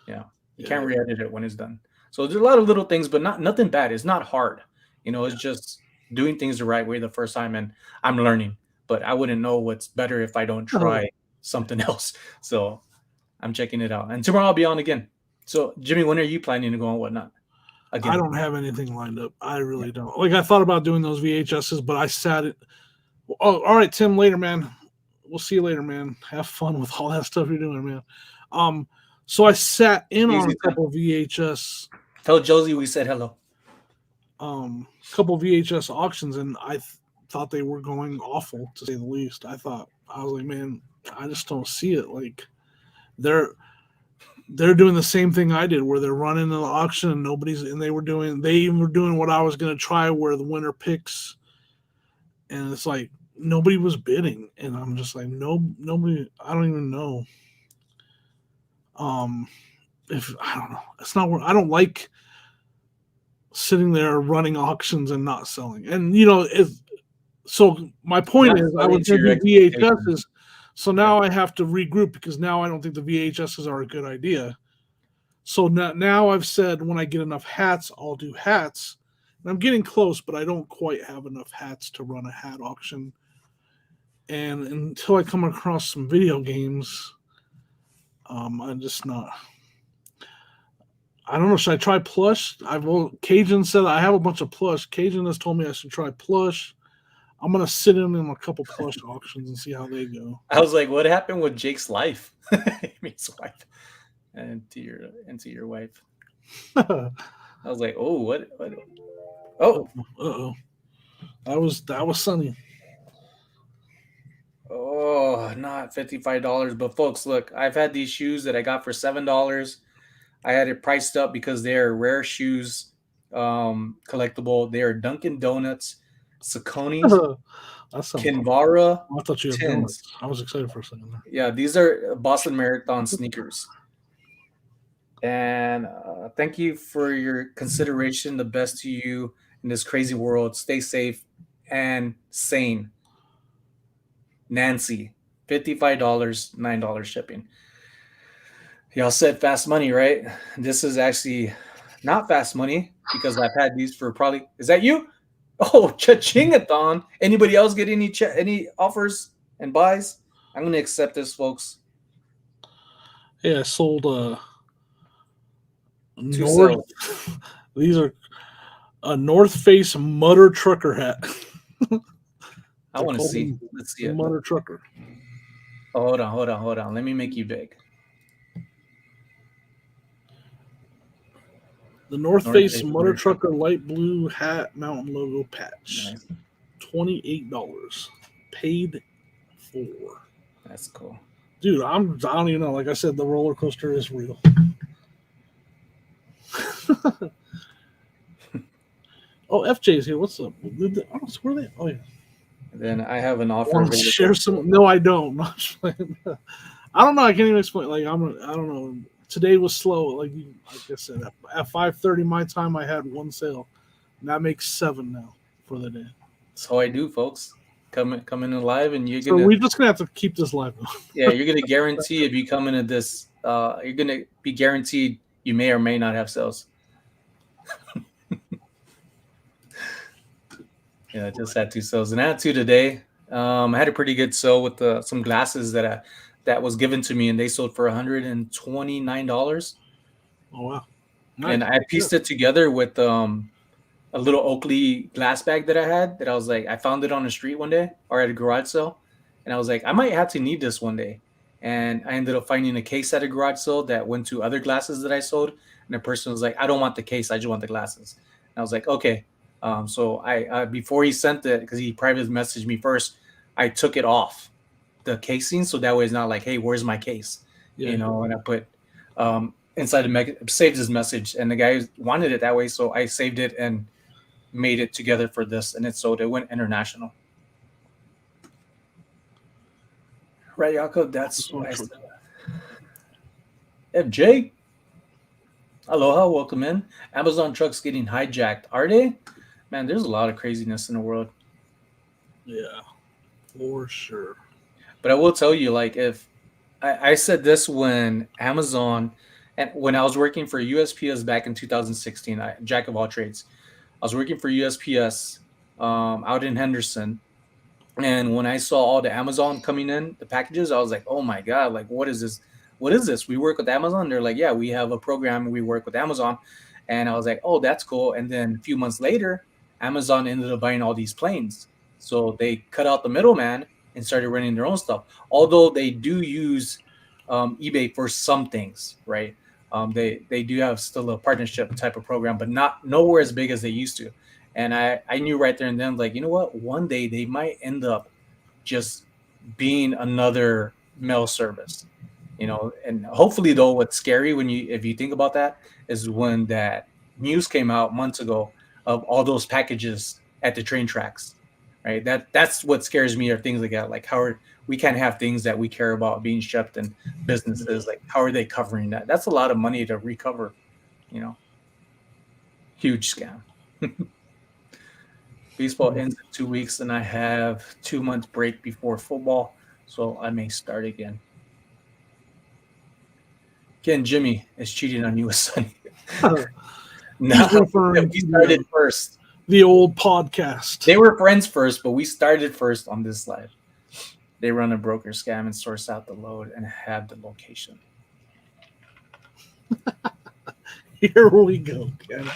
Yeah, you Yeah. can't re-edit it when it's done. So there's a lot of little things, but nothing bad. It's not hard. You know, it's just doing things the right way the first time, and I'm learning. But I wouldn't know what's better if I don't Oh, try something else. So I'm checking it out, and tomorrow I'll be on again. So Jimmy, when are you planning to go on whatnot I again? don't have anything lined up. I Yeah. really don't. Like I thought about doing those VHSs, but I sat it. Oh, all right, Tim. Later, man. We'll see you later, man. Have fun with all that stuff you're doing, man. So I sat in on Easy, a Tim. couple VHS, Tell Josie we said hello. couple VHS auctions, and I thought they were going awful, to say the least. I was like, man, I just don't see it. Like they're doing the same thing I did, where they're running the auction and they even were doing what I was going to try, where the winner picks, and it's like nobody was bidding, and I'm just like, nobody. I don't even know. If I don't know, it's not where I don't like sitting there running auctions and not selling. And so my point Not is, I selling was to going your to do expectations. VHSs. So now I have to regroup, because now I don't think the VHSs are a good idea. So now I've said when I get enough hats, I'll do hats. And I'm getting close, but I don't quite have enough hats to run a hat auction. And until I come across some video games, I'm just not. I don't know. Should I try plush? Cajun said I have a bunch of plush. Cajun has told me I should try plush. I'm gonna sit in on a couple plush auctions and see how they go. I was like, what happened with Jake's life? I mean, his wife, and to your wife. Uh I was like, oh, what? Oh, oh, that was Sonny. oh, not $55. But folks, look, I've had these shoes that I got for $7. I had it priced up because they are rare shoes, collectible. They are Dunkin' Donuts, Saucony's, That sounds cool. Kinvara I thought you had tins. donuts. I was excited for a second there. Yeah, these are Boston Marathon sneakers. And thank you for your consideration. The best to you in this crazy world. Stay safe and sane. Nancy, $55, $9 shipping. Y'all said fast money, right? This is actually not fast money because I've had these for probably. Is that you? Oh, cha-chingathon. Anybody else get any offers and buys? I'm gonna accept this, folks. Yeah, I sold Two North. sales. These are a North Face Mutter Trucker hat. I want to see. Let's see the it. Mutter Trucker. Oh, hold on. Let me make you big. The North North Face Face Mutter Motor Trucker light blue hat mountain logo patch. Nice. $28 paid for. That's cool. Dude, I don't even know. Like I said, the roller coaster is real. Oh, FJ's here. What's up? Where are they? Oh, yeah. And then I have an offer Want to available. share some? No, I don't. I don't know. I can't even explain. Like I don't know. Today was slow. Like I said, at 5:30 my time, I had one sale. And that makes 7 now for the day. That's how I do, folks. come in live, and you're So gonna we're just gonna have to keep this live. you're gonna guarantee if you come into this, you're gonna be guaranteed you may or may not have sales. Yeah, I just had 2 sales, and I had 2 today. I had a pretty good sale with some glasses that was given to me, and they sold for $129. Oh wow! Nice. And I pieced it together with a little Oakley glass bag that I had. That I was like, I found it on the street one day or at a garage sale, and I was like, I might have to need this one day. And I ended up finding a case at a garage sale that went to other glasses that I sold, and the person was like, I don't want the case, I just want the glasses. And I was like, okay. So I before he sent it, because he private messaged me first, I took it off the casing so that way it's not like, hey, where's my case? Yeah. You know, and I put inside saved his message, and the guy wanted it that way, so I saved it and made it together for this, and it went international. Right, Jakob? That's what I said. FJ, aloha, welcome in. Amazon trucks getting hijacked. Are they? Man, there's a lot of craziness in the world. Yeah, for sure. But I will tell you, like, if I said this when Amazon, and when I was working for USPS back in 2016, jack of all trades, I was working for USPS out in Henderson. And when I saw all the Amazon coming in, the packages, I was like, oh my God, like, what is this? What is this? We work with Amazon. They're like, yeah, we have a program. We work with Amazon. And I was like, oh, that's cool. And then a few months later, Amazon ended up buying all these planes. So they cut out the middleman and started running their own stuff. Although they do use eBay for some things, right? They do have still a partnership type of program, but nowhere as big as they used to. And I knew right there and then, like, you know what? One day they might end up just being another mail service, you know. And hopefully, though, what's scary if you think about that is when that news came out months ago of all those packages at the train tracks, right? That's what scares me, are things like that. Like, we can't have things that we care about being shipped in businesses. Like, how are they covering that? That's a lot of money to recover, you know. Huge scam. Baseball ends in 2 weeks, and I have 2 months break before football, so I may start again. Again, Jimmy is cheating on you with Sonny. No, we started first. The old podcast. They were friends first, but we started first on this live. They run a broker scam and source out the load and have the location. Here we go, Ken.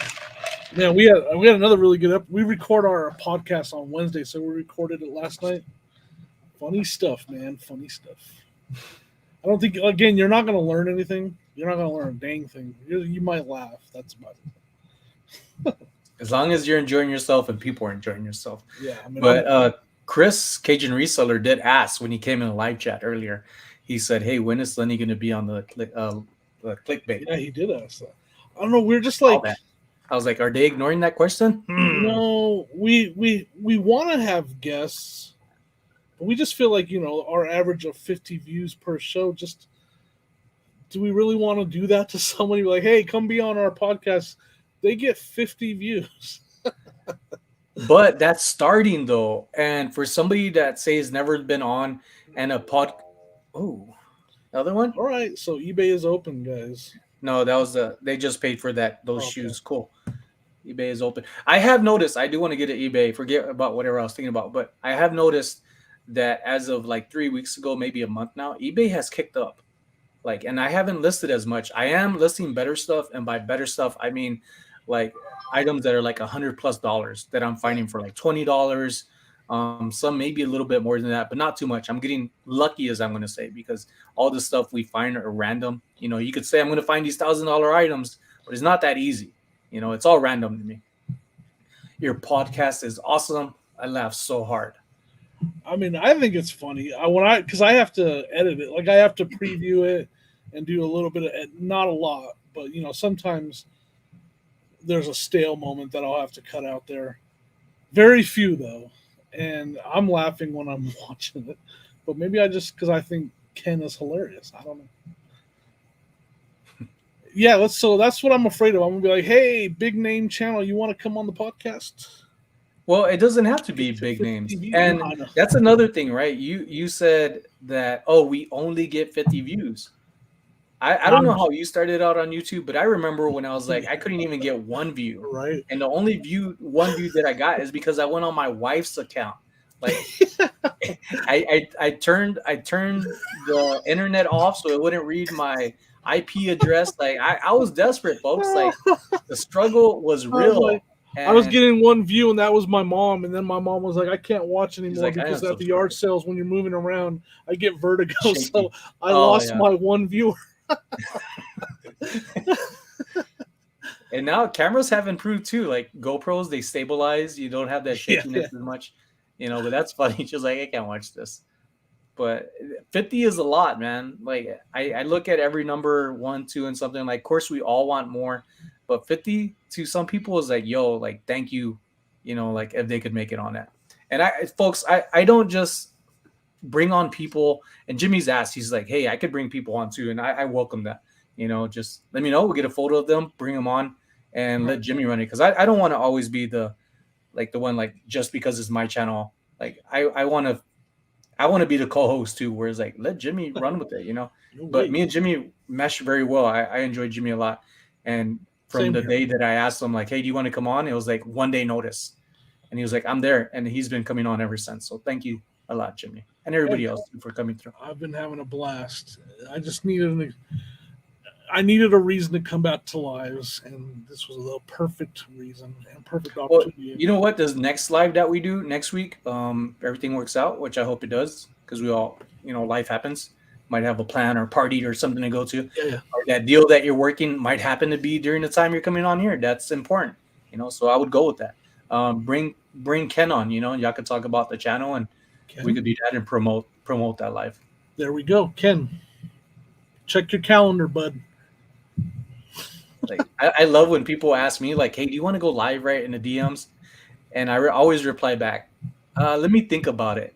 Man, we had another really good we record our podcast on Wednesday, so we recorded it last night. Funny stuff, man. Funny stuff. I don't think, again, you're not going to learn anything. You're not going to learn a dang thing. You might laugh. That's about it. As long as you're enjoying yourself and people are enjoying yourself. Yeah. I mean, but Chris, Cajun Reseller, did ask when he came in a live chat earlier. He said, hey, when is Sonny going to be on the clickbait? Yeah, he did ask that. I don't know. We're just like... I was like, are they ignoring that question? No, we want to have guests, but we just feel like, you know, our average of 50 views per show, just, do we really want to do that to somebody? Like, hey, come be on our podcast. They get 50 views. But that's starting, though. And for somebody that says never been on and another one? All right, so eBay is open, guys. No, that was they just paid for those shoes. Cool. eBay is open. I have noticed, I do want to get an eBay, forget about whatever I was thinking about, but I have noticed that as of like 3 weeks ago, maybe a month now, eBay has kicked up. Like, and I haven't listed as much. I am listing better stuff, and by better stuff, I mean like items that are like $100+ that I'm finding for like $20. Some maybe a little bit more than that, but not too much. I'm getting lucky, as I'm going to say, because all the stuff we find are random. You know, you could say I'm going to find these $1,000 items, but it's not that easy. You know, it's all random to me. Your podcast is awesome. I laugh so hard. I mean, I think it's funny. Because I have to edit it. Like, I have to preview it and do a little bit of, not a lot, but, you know, sometimes there's a stale moment that I'll have to cut out there. Very few, though. And I'm laughing when I'm watching it. But maybe because I think Ken is hilarious. I don't know. So that's what I'm afraid of. I'm going to be like, hey, big name channel, you want to come on the podcast? Well, it doesn't have to be Get to big 50 names. views. And I know. that's another thing, right? You said that, oh, we only get 50 views. I don't know how you started out on YouTube, but I remember when I was like, I couldn't even get one view. Right. And the only one view that I got is because I went on my wife's account. Like I turned the internet off so it wouldn't read my IP address. Like I was desperate, folks. Like the struggle was I was real. like, I was And getting one view, and that was my mom. And then my mom was like, "I can't watch he's anymore like, I because at the yard unsubscribed. sales, when you're moving around, I get vertigo." So Shaky. I Oh lost yeah. my one viewer. And now cameras have improved too. Like GoPros, they stabilize. You don't have that Yeah, shakiness yeah. as much, But that's funny. Just like I can't watch this. But 50 is a lot, man. Like I look at every number 1, 2, and something. Like, of course, we all want more, but 50 to some people is like, yo, like thank you, like if they could make it on that. And folks, I don't just bring on people. And Jimmy's asked, he's like, hey, I could bring people on too, and I welcome that. Just let me know. We'll get a photo of them, bring them on, and let Right. Jimmy run it because I don't want to always be the one like just because it's my channel. Like I want to be the co-host too, where it's like let Jimmy run with it. No But way. me and Jimmy mesh very well. I enjoy Jimmy a lot, and from Same the here. day that I asked him like, hey, do you want to come on? It was like 1 day notice, and he was like, I'm there, and he's been coming on ever since. So thank you a lot, Jimmy, and Hey, everybody else too, for coming through. I've been having a blast. I just needed a reason to come back to lives, and this was the perfect reason and perfect Well, opportunity. you know what? This next live that we do next week, everything works out, which I hope it does, because we all, life happens. Might have a plan or party or something to go to, Yeah, yeah. or that deal that you're working might happen to be during the time you're coming on here. That's important, So I would go with that. Bring Ken on, y'all could talk about the channel, and we Ken, could do that and promote that live. there we go. Ken, check your calendar, bud. Like I love when people ask me like, "Hey, do you want to go live right in the DMs?" And I always reply back, "Let me think about it." ...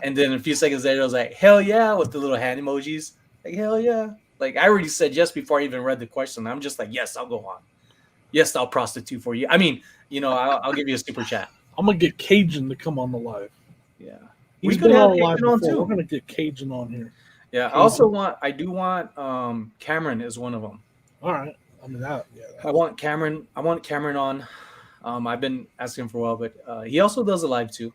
And then a few seconds later, I was like, "Hell yeah!" with the little hand emojis. Like hell yeah! Like I already said yes before I even read the question. I'm just like, "Yes, I'll go on. Yes, I'll prostitute for you." I mean, I'll give you a super chat. I'm gonna get Cajun to come on the live. Yeah, we He's could been have on a live Cajun on before. We're too. gonna get Cajun on here. Yeah, Cajun. I do want Cameron is one of them. All right. I mean that. Yeah. I want Cameron on. I've been asking for a while, but he also does a live too.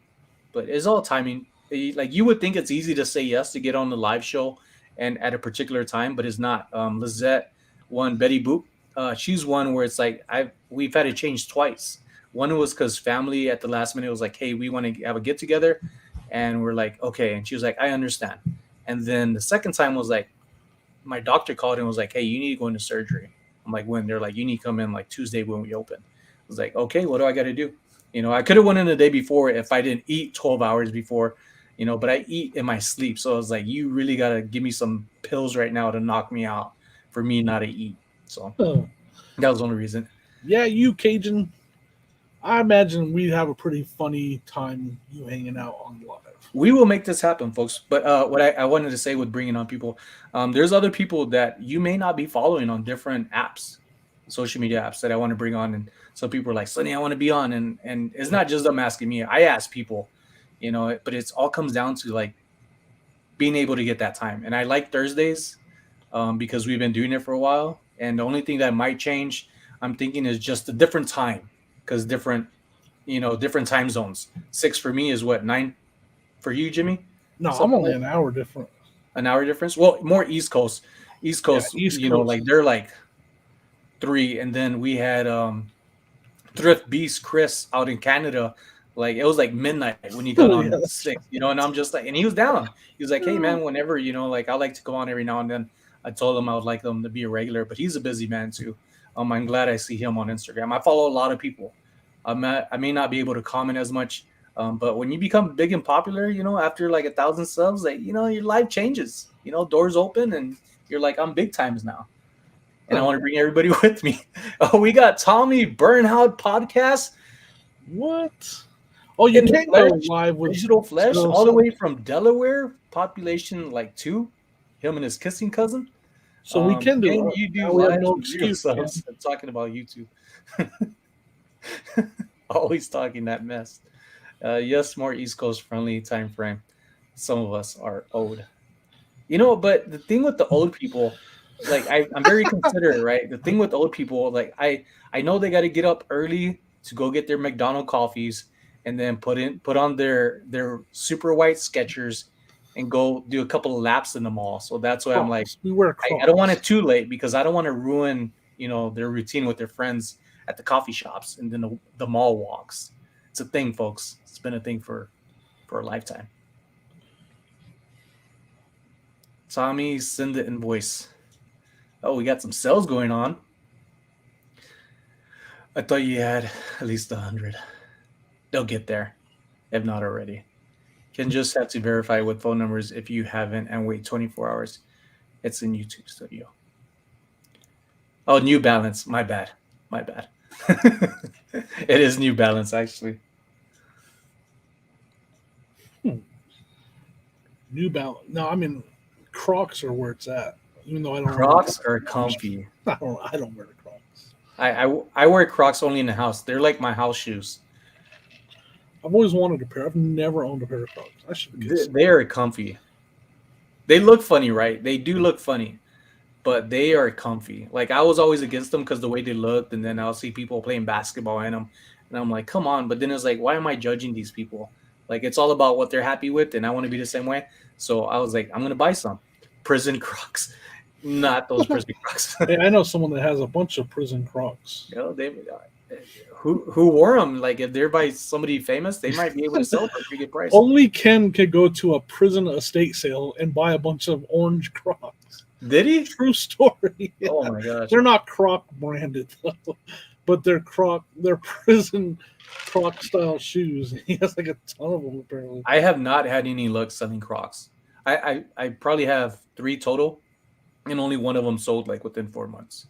But it's all timing. Like you would think it's easy to say yes to get on the live show and at a particular time, but it's not. Lizette, one Betty Boop, she's one where it's like we've had to change twice. One was because family at the last minute was like, hey, we want to have a get together, and we're like, okay, and she was like, I understand. And then the second time was like, my doctor called and was like, hey, you need to go into surgery. I'm like, when? They're like, you need to come in like Tuesday when we open. I was like, okay, what do I got to do? I could have went in the day before if I didn't eat 12 hours before, but I eat in my sleep. So I was like, you really got to give me some pills right now to knock me out for me not to eat. So Oh, that was the only reason. yeah, you Cajun. I imagine we'd have a pretty funny time you hanging out on live. We will make this happen, folks. But what I wanted to say with bringing on people, there's other people that you may not be following on different apps, social media apps that I want to bring on. And some people are like, Sonny, I want to be on. And it's not just them asking me. I ask people, but it's all comes down to like being able to get that time. And I like Thursdays because we've been doing it for a while. And the only thing that might change, I'm thinking, is just a different time because different time zones. 6 for me is what, 9 for you, Jimmy? No, I'm Something only like an hour different. an hour difference. Well, more East Coast. East Yeah, Coast, East Coast. like they're like 3, and then we had Thrift Beast Chris out in Canada. Like it was like midnight when he got Oh, yeah, on that's 6, and I'm just like, and he was down. He was like, hey man, whenever like I like to go on every now and then. I told him I would like them to be a regular, but he's a busy man too. I'm glad I see him on Instagram. I follow a lot of people. I may not be able to comment as much, but when you become big and popular, after like 1,000 subs, like your life changes. Doors open, and you're like, I'm big times now, and I want to bring everybody with me. Oh, we got Tommy Bernhoud podcast What? Oh, you in the can't go flesh, live with digital flesh, so, all the so, way from Delaware, population like 2. Him and his kissing cousin. so we can do Can it. you do Now we have lives no with 0 excuse. subs? I'm talking about YouTube. Always talking that mess. Yes, more East Coast friendly time frame. Some of us are old. But the thing with the old people, like I'm very considerate, right? The thing with old people, like I know they got to get up early to go get their McDonald coffees and then put on their super white Skechers and go do a couple of laps in the mall. So that's why I'm like, Crocs. We wear I don't want Crocs. it too late because I don't want to ruin their routine with their friends at the coffee shops and then the mall walks. It's a thing, folks. It's been a thing for a lifetime. Tommy, send the invoice. Oh, we got some sales going on. I thought you had at least 100. They'll get there, if not already. Can just have to verify with phone numbers if you haven't and wait 24 hours. It's in YouTube Studio. Oh, New Balance. My bad. My bad. It is New Balance, actually. New Balance. No, I mean Crocs are where it's at. Even though I don't Crocs are comfy. I don't wear the Crocs. I wear Crocs only in the house. They're like my house shoes. I've always wanted a pair. I've never owned a pair of Crocs. I should get some. They are comfy. They look funny, right? They do look funny, but they are comfy. Like I was always against them because the way they looked, and then I'll see people playing basketball in them, and I'm like, come on. But then it's like, why am I judging these people? Like it's all about what they're happy with, and I want to be the same way. So I was like, I'm gonna buy some prison Crocs, not those prison Crocs. Hey, I know someone that has a bunch of prison Crocs. They who wore them? Like if they're by somebody famous, they might be able to sell for a pretty good price. Only Ken could go to a prison estate sale and buy a bunch of orange Crocs. Did he? True story. Yeah. Oh my gosh. They're not Croc branded though, but they're prison Croc style shoes. He has like a ton of them apparently. I have not had any luck selling Crocs. I probably have 3 total, and only one of them sold like within 4 months.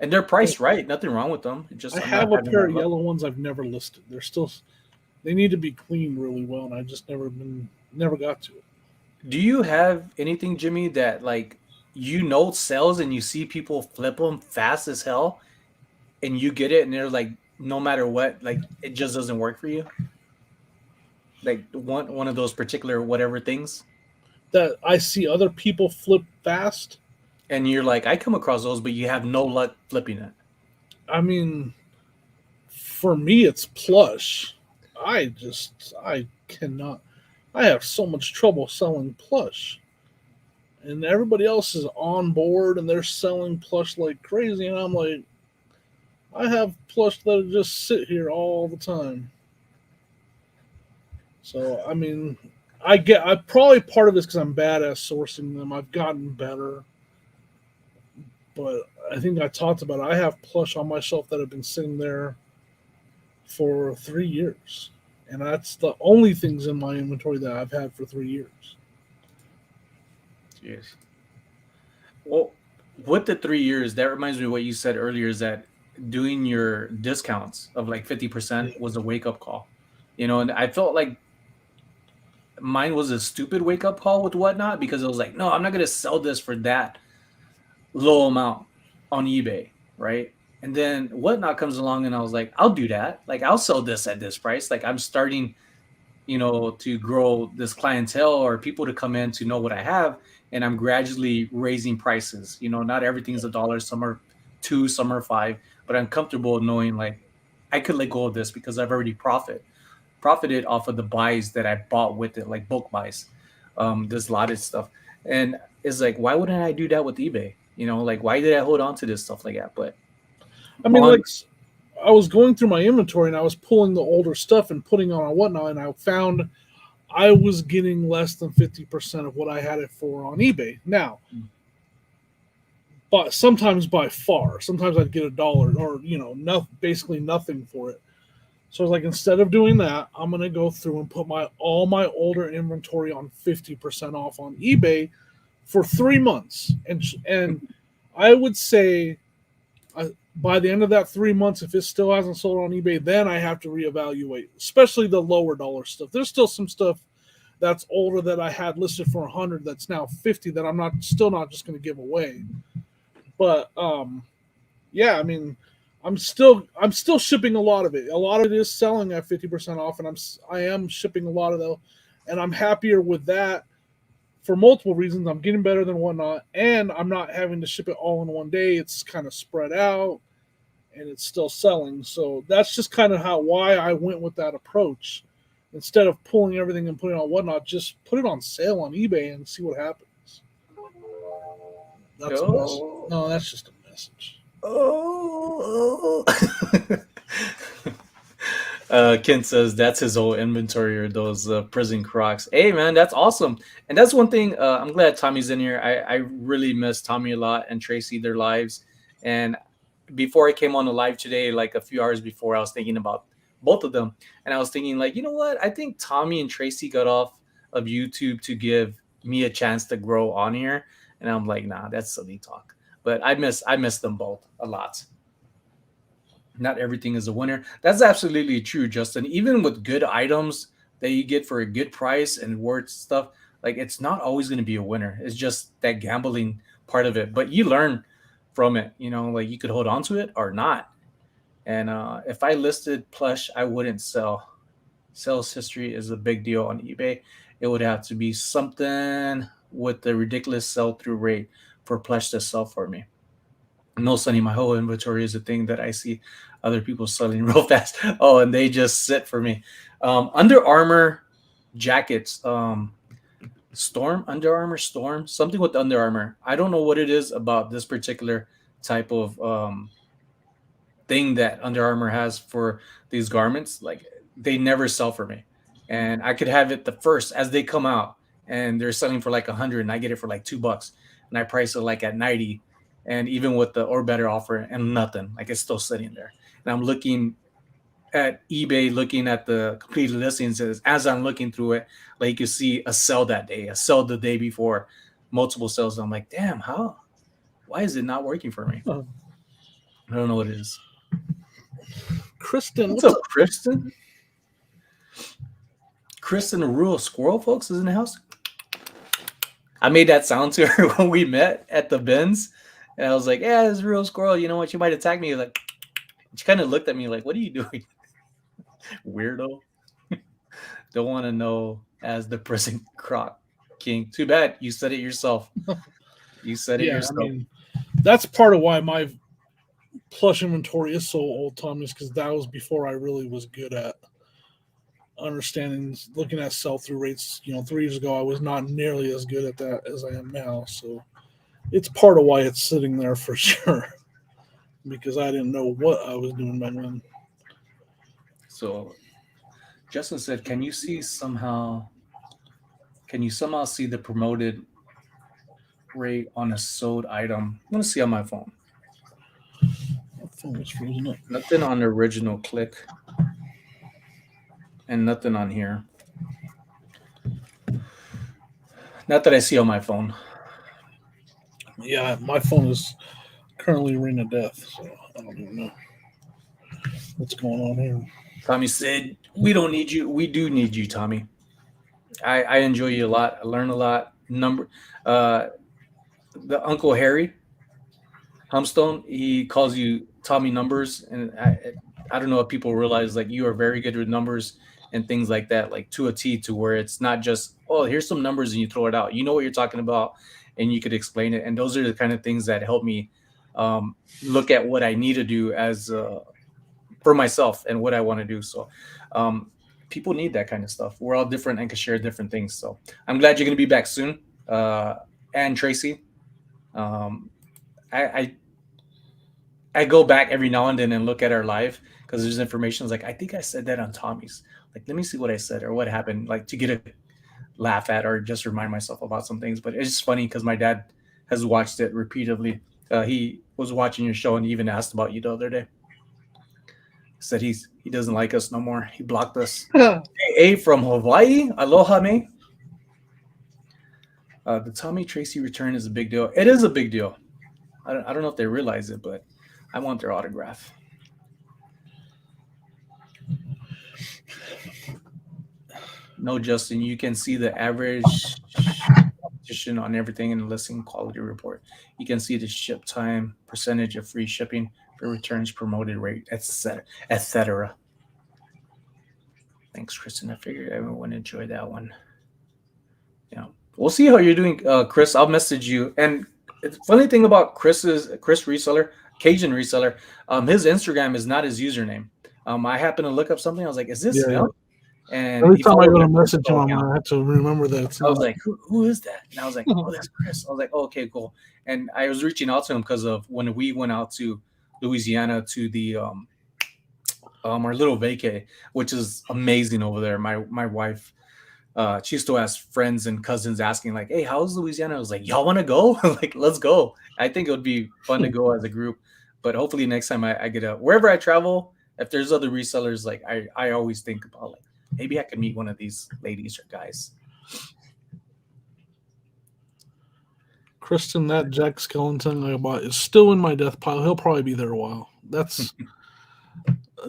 And they're priced right. Nothing wrong with them. Just I I'm have not a having pair that of luck. yellow ones I've never listed. They need to be cleaned really well, and I just never got to it. Do you have anything, Jimmy, that like sells and you see people flip them fast as hell, and you get it, and they're like, no matter what, like it just doesn't work for you? Like one of those particular whatever things, That I see other people flip fast. and you're like, I come across those, but you have no luck flipping it. I mean, for me, it's plush. I cannot. I have so much trouble selling plush, and everybody else is on board and they're selling plush like crazy, and I'm like, I have plush that just sit here all the time. So I mean, I probably part of it's because I'm bad at sourcing them. I've gotten better, but I think I talked about it. I have plush on my shelf that have been sitting there for 3 years, and that's the only things in my inventory that I've had for 3 years. Jeez. Well, with the 3 years, that reminds me of what you said earlier, is that doing your discounts of like 50% was a wake up call. And I felt like mine was a stupid wake up call with Whatnot because it was like, no, I'm not going to sell this for that low amount on eBay, right? And then Whatnot comes along and I was like, I'll do that. Like, I'll sell this at this price. Like, I'm starting, to grow this clientele or people to come in to know what I have. And I'm gradually raising prices. Not everything's $1. Some are 2, some are 5. But I'm comfortable knowing like I could let go of this because I've already profited off of the buys that I bought with it, like bulk buys, this lot of stuff. And it's like, why wouldn't I do that with eBay? Like why did I hold on to this stuff like that? But I mean, like I was going through my inventory and I was pulling the older stuff and putting on Whatnot, and I found I was getting less than 50% of what I had it for on eBay. Now, but sometimes by far, sometimes I'd get $1 or basically nothing for it. So I was like, instead of doing that, I'm gonna go through and put all my older inventory on 50% off on eBay for 3 months, and I would say by the end of that 3 months, if it still hasn't sold on eBay, then I have to reevaluate, especially the lower dollar stuff. There's still some stuff that's older that I had listed for 100 that's now 50 that I'm still not just going to give away. But yeah, I mean, I'm still shipping a lot of it. A lot of it is selling at 50% off, and I am shipping a lot of them, and I'm happier with that for multiple reasons. I'm getting better than whatnot, and I'm not having to ship it all in one day. It's kind of spread out, and it's still selling. So that's just kind of how why I went with that approach. Instead of pulling everything and putting it on whatnot, just put it on sale on eBay and see what happens. That's a message. Oh, No, that's just a message. oh. Kent says that's his whole inventory or those prison Crocs. Hey man, that's awesome. And that's one thing. I'm glad Tommy's in here. I really miss Tommy a lot and Tracy, their lives. And before I came on the live today, like a few hours before, I was thinking about both of them. And I was thinking, like, you know what? I think Tommy and Tracy got off of YouTube to give me a chance to grow on here. And I'm like, nah, that's silly talk. But I miss them both a lot. Not everything is a winner. That's absolutely true, Justin. Even with good items that you get for a good price and worth stuff, like it's not always going to be a winner. It's just that gambling part of it. But you learn from it. Like you could hold on to it or not. And if I listed plush, I wouldn't sell. Sales history is a big deal on eBay. It would have to be something with the ridiculous sell through rate for plush to sell for me. No, Sonny, my whole inventory is a thing that I see other people selling real fast. Oh, and they just sit for me. Under Armour jackets, Storm, Under Armour Storm, something with Under Armour. I don't know what it is about this particular type of thing that Under Armour has for these garments. Like they never sell for me, and I could have it the first as they come out, and they're selling for like 100, and I get it for like $2, and I price it like at 90, and even with the or better offer and nothing, like it's still sitting there. And I'm looking at eBay, looking at the completed listings as I'm looking through it, like you see a sell that day, a sell the day before, multiple sales. I'm like, damn, how? Why is it not working for me? Uh, I don't know what it is. Kristen, What's what's up, up? Kristen? Kristen, the rural squirrel, folks, is in the house. I made that sound to her when we met at the bins, and I was like, "Yeah, this is a real squirrel. You know what? You might attack me." Like, she kind of looked at me like, "What are you doing, weirdo?" Don't want to know as the prison croc king. Too bad you said it yourself. You said it Yeah, I yourself. mean, that's part of why my plush inventory is so old, Tom, is because that was before I really was good at understanding, looking at sell through rates. 3 years ago, I was not nearly as good at that as I am now. So it's part of why it's sitting there for sure, because I didn't know what I was doing back then. So Justin said, Can you somehow see the promoted rate on a sold item?" I'm gonna see on my phone. My phone was frozen up. Nothing on the original click, and nothing on here. Not that I see on my phone. Yeah, my phone is currently ring of death, so I don't even know what's going on here. Tommy said, "We don't need you. We do need you, Tommy. I enjoy you a lot. I learn a lot. Uh, the Uncle Harry Humstone, he calls you Tommy Numbers, and I don't know if people realize like you are very good with numbers and things like that, like to a T, to where it's not just oh here's some numbers and you throw it out. You know what you're talking about, and you could explain it. And those are the kind of things that help me look at what I need to do as for myself and what I want to do. So um, people need that kind of stuff. We're all different and can share different things. So I'm glad you're going to be back soon. And Tracy, um, I I go back every now and then and look at our live because there's information. It's like I think I said that on Tommy's. Like let me see what I said or what happened. Like to get a laugh at or just remind myself about some things. But it's just funny because my dad has watched it repeatedly. He was watching your show and he even asked about you the other day. Said he doesn't like us no more. He blocked us. A from Hawaii. Aloha me. The Tommy Tracy return is a big deal. It is a big deal. I don't know if they realize it, but I want their autograph. No, Justin, you can see the average competition on everything in the listing quality report. You can see the ship time, percentage of free shipping, returns, promoted rate, etc., etc. Thanks, Kristen. I figured everyone enjoyed that one. Yeah, we'll see how you're doing, Chris. I'll message you. And the funny thing about Chris Reseller, Cajun Reseller, his Instagram is not his username. I happened to look up something. I was like, "Is this Yeah. him?" And Every he time I followed go my to message him, personal account. I have to remember that it's I was him. like, who is that? And I was like, oh, that's Chris. I was like, oh, okay, cool. And I was reaching out to him because of when we went out to Louisiana to the our little vacay, which is amazing over there. My wife, she used to ask friends and cousins asking like, hey, how's Louisiana? I was like, y'all want to go? Like, let's go. I think it would be fun to go as a group. But hopefully next time I get a wherever I travel, if there's other resellers, like I always think about like maybe I could meet one of these ladies or guys. Kristen, that Jack Skellington I bought is still in my death pile. He'll probably be there a while. That's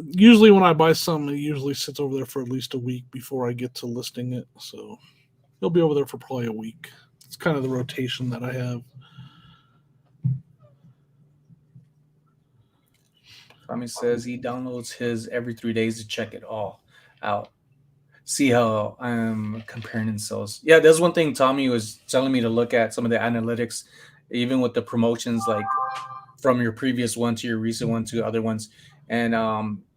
usually when I buy something, it usually sits over there for at least a week before I get to listing it. So he'll be over there for probably a week. It's kind of the rotation that I have. Tommy says he downloads his every 3 days to check it all out. See how I'm comparing in sales. Yeah, that's one thing Tommy was telling me to look at some of the analytics, even with the promotions, like from your previous one to your recent one to other ones. And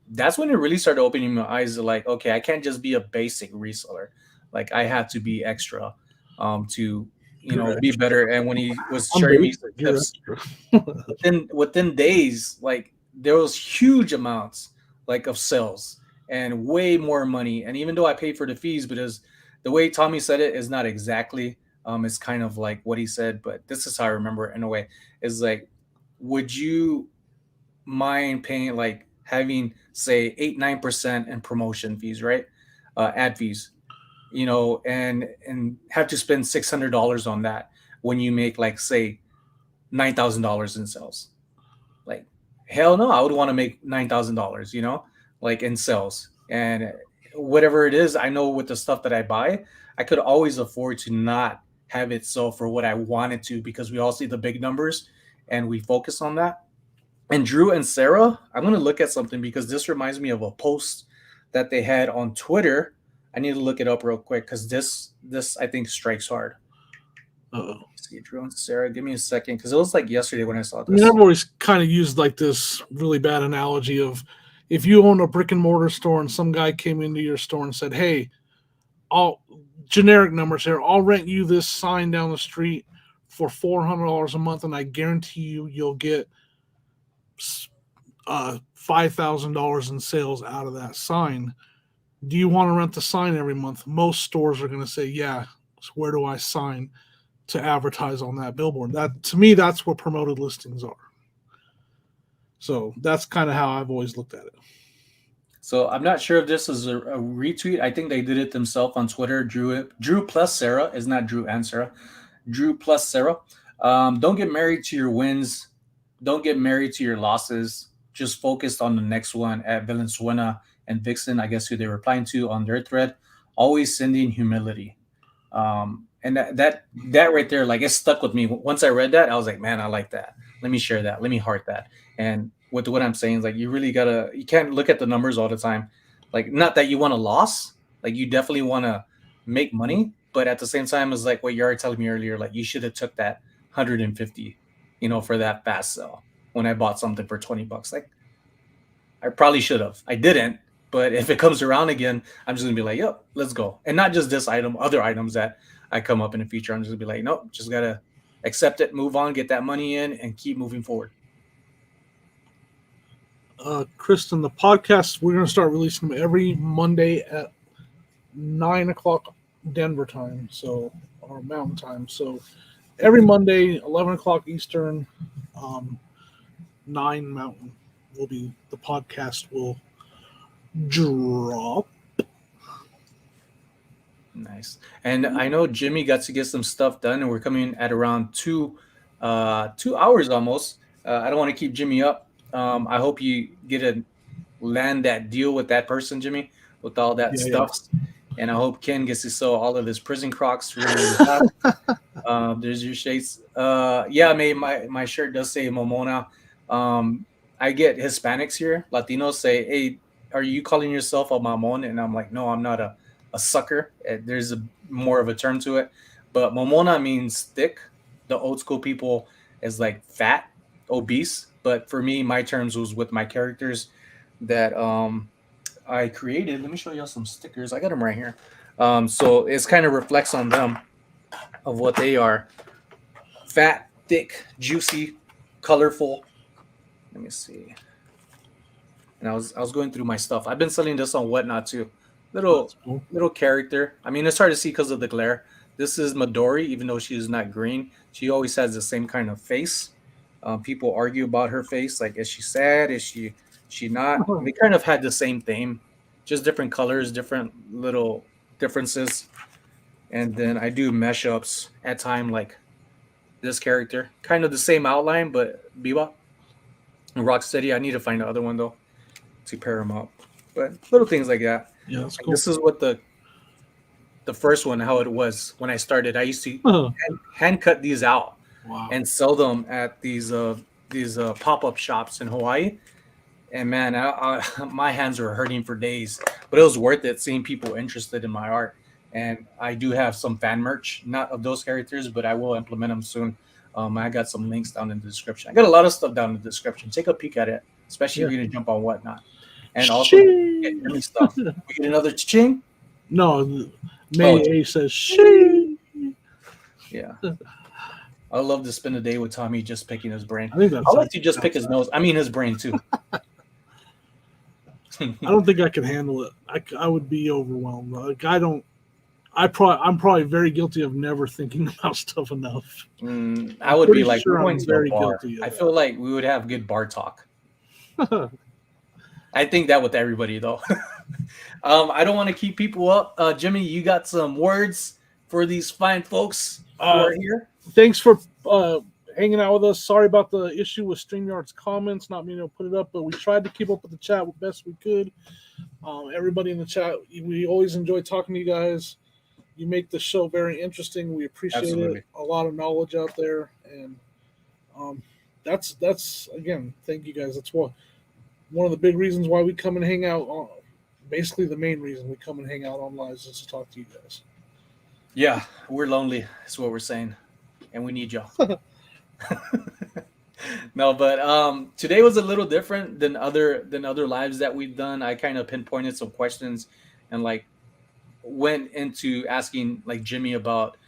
that's when it really started opening my eyes to like, okay, I can't just be a basic reseller. Like I have to be extra to be better. And when he was I'm sharing me some basic. You're tips extra. within days, like there was huge amounts like of sales and way more money. And even though I paid for the fees, because the way Tommy said it is not exactly it's kind of like what he said, but this is how I remember it in a way. Is like, would you mind paying like having say 8-9% in promotion fees, right? Ad fees, and have to spend $600 on that when you make like say $9,000 in sales. Like, hell no, I would want to make $9,000, like in sales. And whatever it is, I know with the stuff that I buy, I could always afford to not have it sell for what I wanted to because we all see the big numbers and we focus on that. And Drew and Sarah, I'm going to look at something because this reminds me of a post that they had on Twitter. I need to look it up real quick because this I think strikes hard. Uh-oh. See, Drew and Sarah, give me a second because it was like yesterday when I saw I mean, this. I've always kind of used like this really bad analogy of if you own a brick and mortar store and some guy came into your store and said, hey, I'll generic numbers here, I'll rent you this sign down the street for $400 a month and I guarantee you'll get $5,000 in sales out of that sign. Do you want to rent the sign every month? Most stores are going to say, yeah. So where do I sign to advertise on that billboard? That to me, that's what promoted listings are. So that's kind of how I've always looked at it. So I'm not sure if this is a retweet. I think they did it themselves on Twitter. Drew plus Sarah is not Drew and Sarah. Drew plus Sarah. Don't get married to your wins. Don't get married to your losses. Just focus on the next one at Valenzuela and Vixen, I guess who they were replying to on their thread. Always sending humility. And that right there, like it stuck with me. Once I read that, I was like, man, I like that. Let me share that. Let me heart that. And with what I'm saying is like you really you can't look at the numbers all the time. Like not that you want a loss, like you definitely want to make money, but at the same time, it's like what you were telling me earlier, like you should have took that 150, for that fast sell when I bought something for $20. Like I probably should have. I didn't, but if it comes around again, I'm just gonna be like, yep, let's go. And not just this item, other items that I come up in the future. I'm just gonna be like, nope, just gotta accept it, move on, get that money in, and keep moving forward. Kristen, the podcast, we're going to start releasing them every Monday at 9 o'clock Denver time, or Mountain time. So every Monday, 11 o'clock Eastern, 9 Mountain the podcast will drop. Nice. And I know Jimmy got to get some stuff done, and we're coming at around 2 hours almost. I don't want to keep Jimmy up. I hope you get to land that deal with that person, Jimmy, with all that stuff. Yeah. And I hope Ken gets to sell all of his prison Crocs really, really fast. There's your shades. Yeah, my shirt does say Momona. I I get Hispanics here, Latinos say, "Hey, are you calling yourself a mamon?" And I'm like, "No, I'm not a sucker. There's a more of a term to it, but mamona means thick. The old school people is like fat, obese. But for me, my terms was with my characters that I created. Let me show y'all some stickers. I got them right here. So it's kind of reflects on them of what they are: fat, thick, juicy, colorful. Let me see. And I was going through my stuff. I've been selling this on Whatnot too. Little That's cool. little character. I mean, it's hard to see because of the glare. This is Midori, even though she is not green. She always has the same kind of face. People argue about her face, like is she sad? Is she not? They kind of had the same theme, just different colors, different little differences. And then I do mesh ups at time, like this character, kind of the same outline, but Bebop and Rocksteady. I need to find the other one though to pair them up. But little things like that. Yeah, that's Like, cool. this is what the first one, how it was when I started. I used to Wow. hand cut these out and sell them at these pop up shops in Hawaii. And man, my hands were hurting for days, but it was worth it seeing people interested in my art. And I do have some fan merch, not of those characters, but I will implement them soon. I got some links down in the description. I got a lot of stuff down in the description. Take a peek at it, especially Yeah. if you're gonna jump on Whatnot. And also get She. Jimmy stuff. We get another ching. No, Oh, May A says she. yeah. I love to spend a day with Tommy just picking his brain. I think that's. I like to just pick his nose. I mean his brain too. I don't think I could handle it. I would be overwhelmed. Like I don't. I'm probably very guilty of never thinking about stuff enough. I would be pretty like, sure we're I'm going to a very bar. guilty of I that. feel like we would have good bar talk. I think that with everybody though. I don't want to keep people up. Jimmy, you got some words for these fine folks who are here? Thanks for hanging out with us. Sorry about the issue with StreamYard's comments, not being able to put it up, but we tried to keep up with the chat the best we could. Everybody in the chat, we always enjoy talking to you guys. You make the show very interesting. We appreciate Absolutely. it. A lot of knowledge out there, and that's again, thank you guys. That's one of the big reasons why we come and hang out. Basically, the main reason we come and hang out on lives is to talk to you guys. Yeah, we're lonely. That's what we're saying, and we need y'all. No, but today was a little different than other lives that we've done. I kind of pinpointed some questions and like went into asking like Jimmy about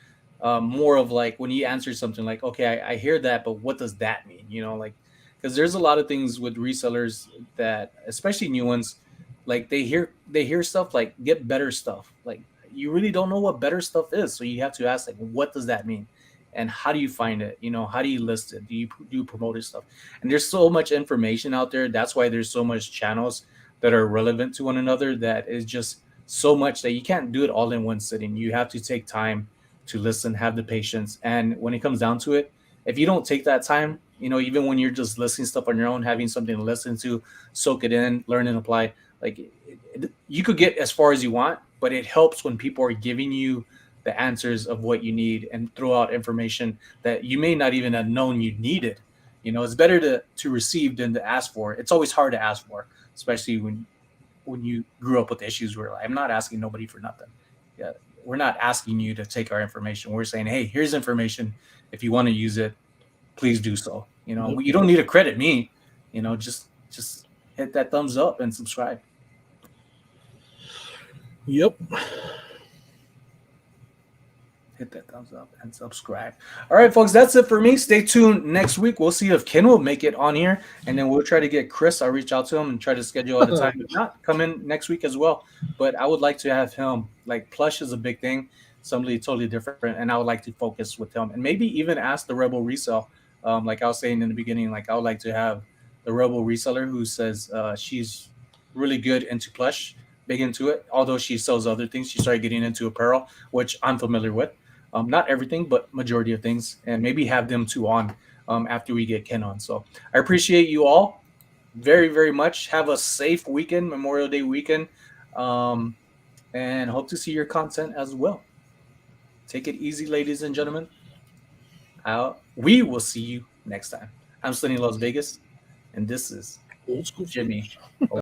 more of like when he answers something like, okay, I hear that, but what does that mean? Like because there's a lot of things with resellers that, especially new ones, like they hear stuff like get better stuff. Like you really don't know what better stuff is, so you have to ask like, what does that mean? And how do you find it? How do you list it? Do you do promoted stuff? And there's so much information out there. That's why there's so much channels that are relevant to one another. That is just so much that you can't do it all in one sitting. You have to take time to listen, have the patience. And when it comes down to it, if you don't take that time, even when you're just listening stuff on your own, having something to listen to, soak it in, learn and apply, like you could get as far as you want, but it helps when people are giving you the answers of what you need and throw out information that you may not even have known you needed. It's better to receive than to ask for. It's always hard to ask for, especially when you grew up with issues where like, I'm not asking nobody for nothing. Yeah, we're not asking you to take our information. We're saying, hey, here's information. If you want to use it, please do so. Yep. You don't need to credit me. Just hit that thumbs up and subscribe. Yep. Hit that thumbs up and subscribe. All right, folks, that's it for me. Stay tuned next week. We'll see if Ken will make it on here, and then we'll try to get Chris. I'll reach out to him and try to schedule at a time. If not, come in next week as well. But I would like to have him. Like plush is a big thing, somebody totally different, and I would like to focus with him and maybe even ask the Rebel Resell. Like I was saying in the beginning, like I would like to have the Rebel Reseller who says she's really good into plush, big into it. Although she sells other things, she started getting into apparel, which I'm familiar with. Not everything, but majority of things, and maybe have them two on after we get Ken on. So I appreciate you all very, very much. Have a safe weekend, Memorial Day weekend, and hope to see your content as well. Take it easy, ladies and gentlemen. We will see you next time. I'm SonnyLasVegas, and this is Old school Jimmy.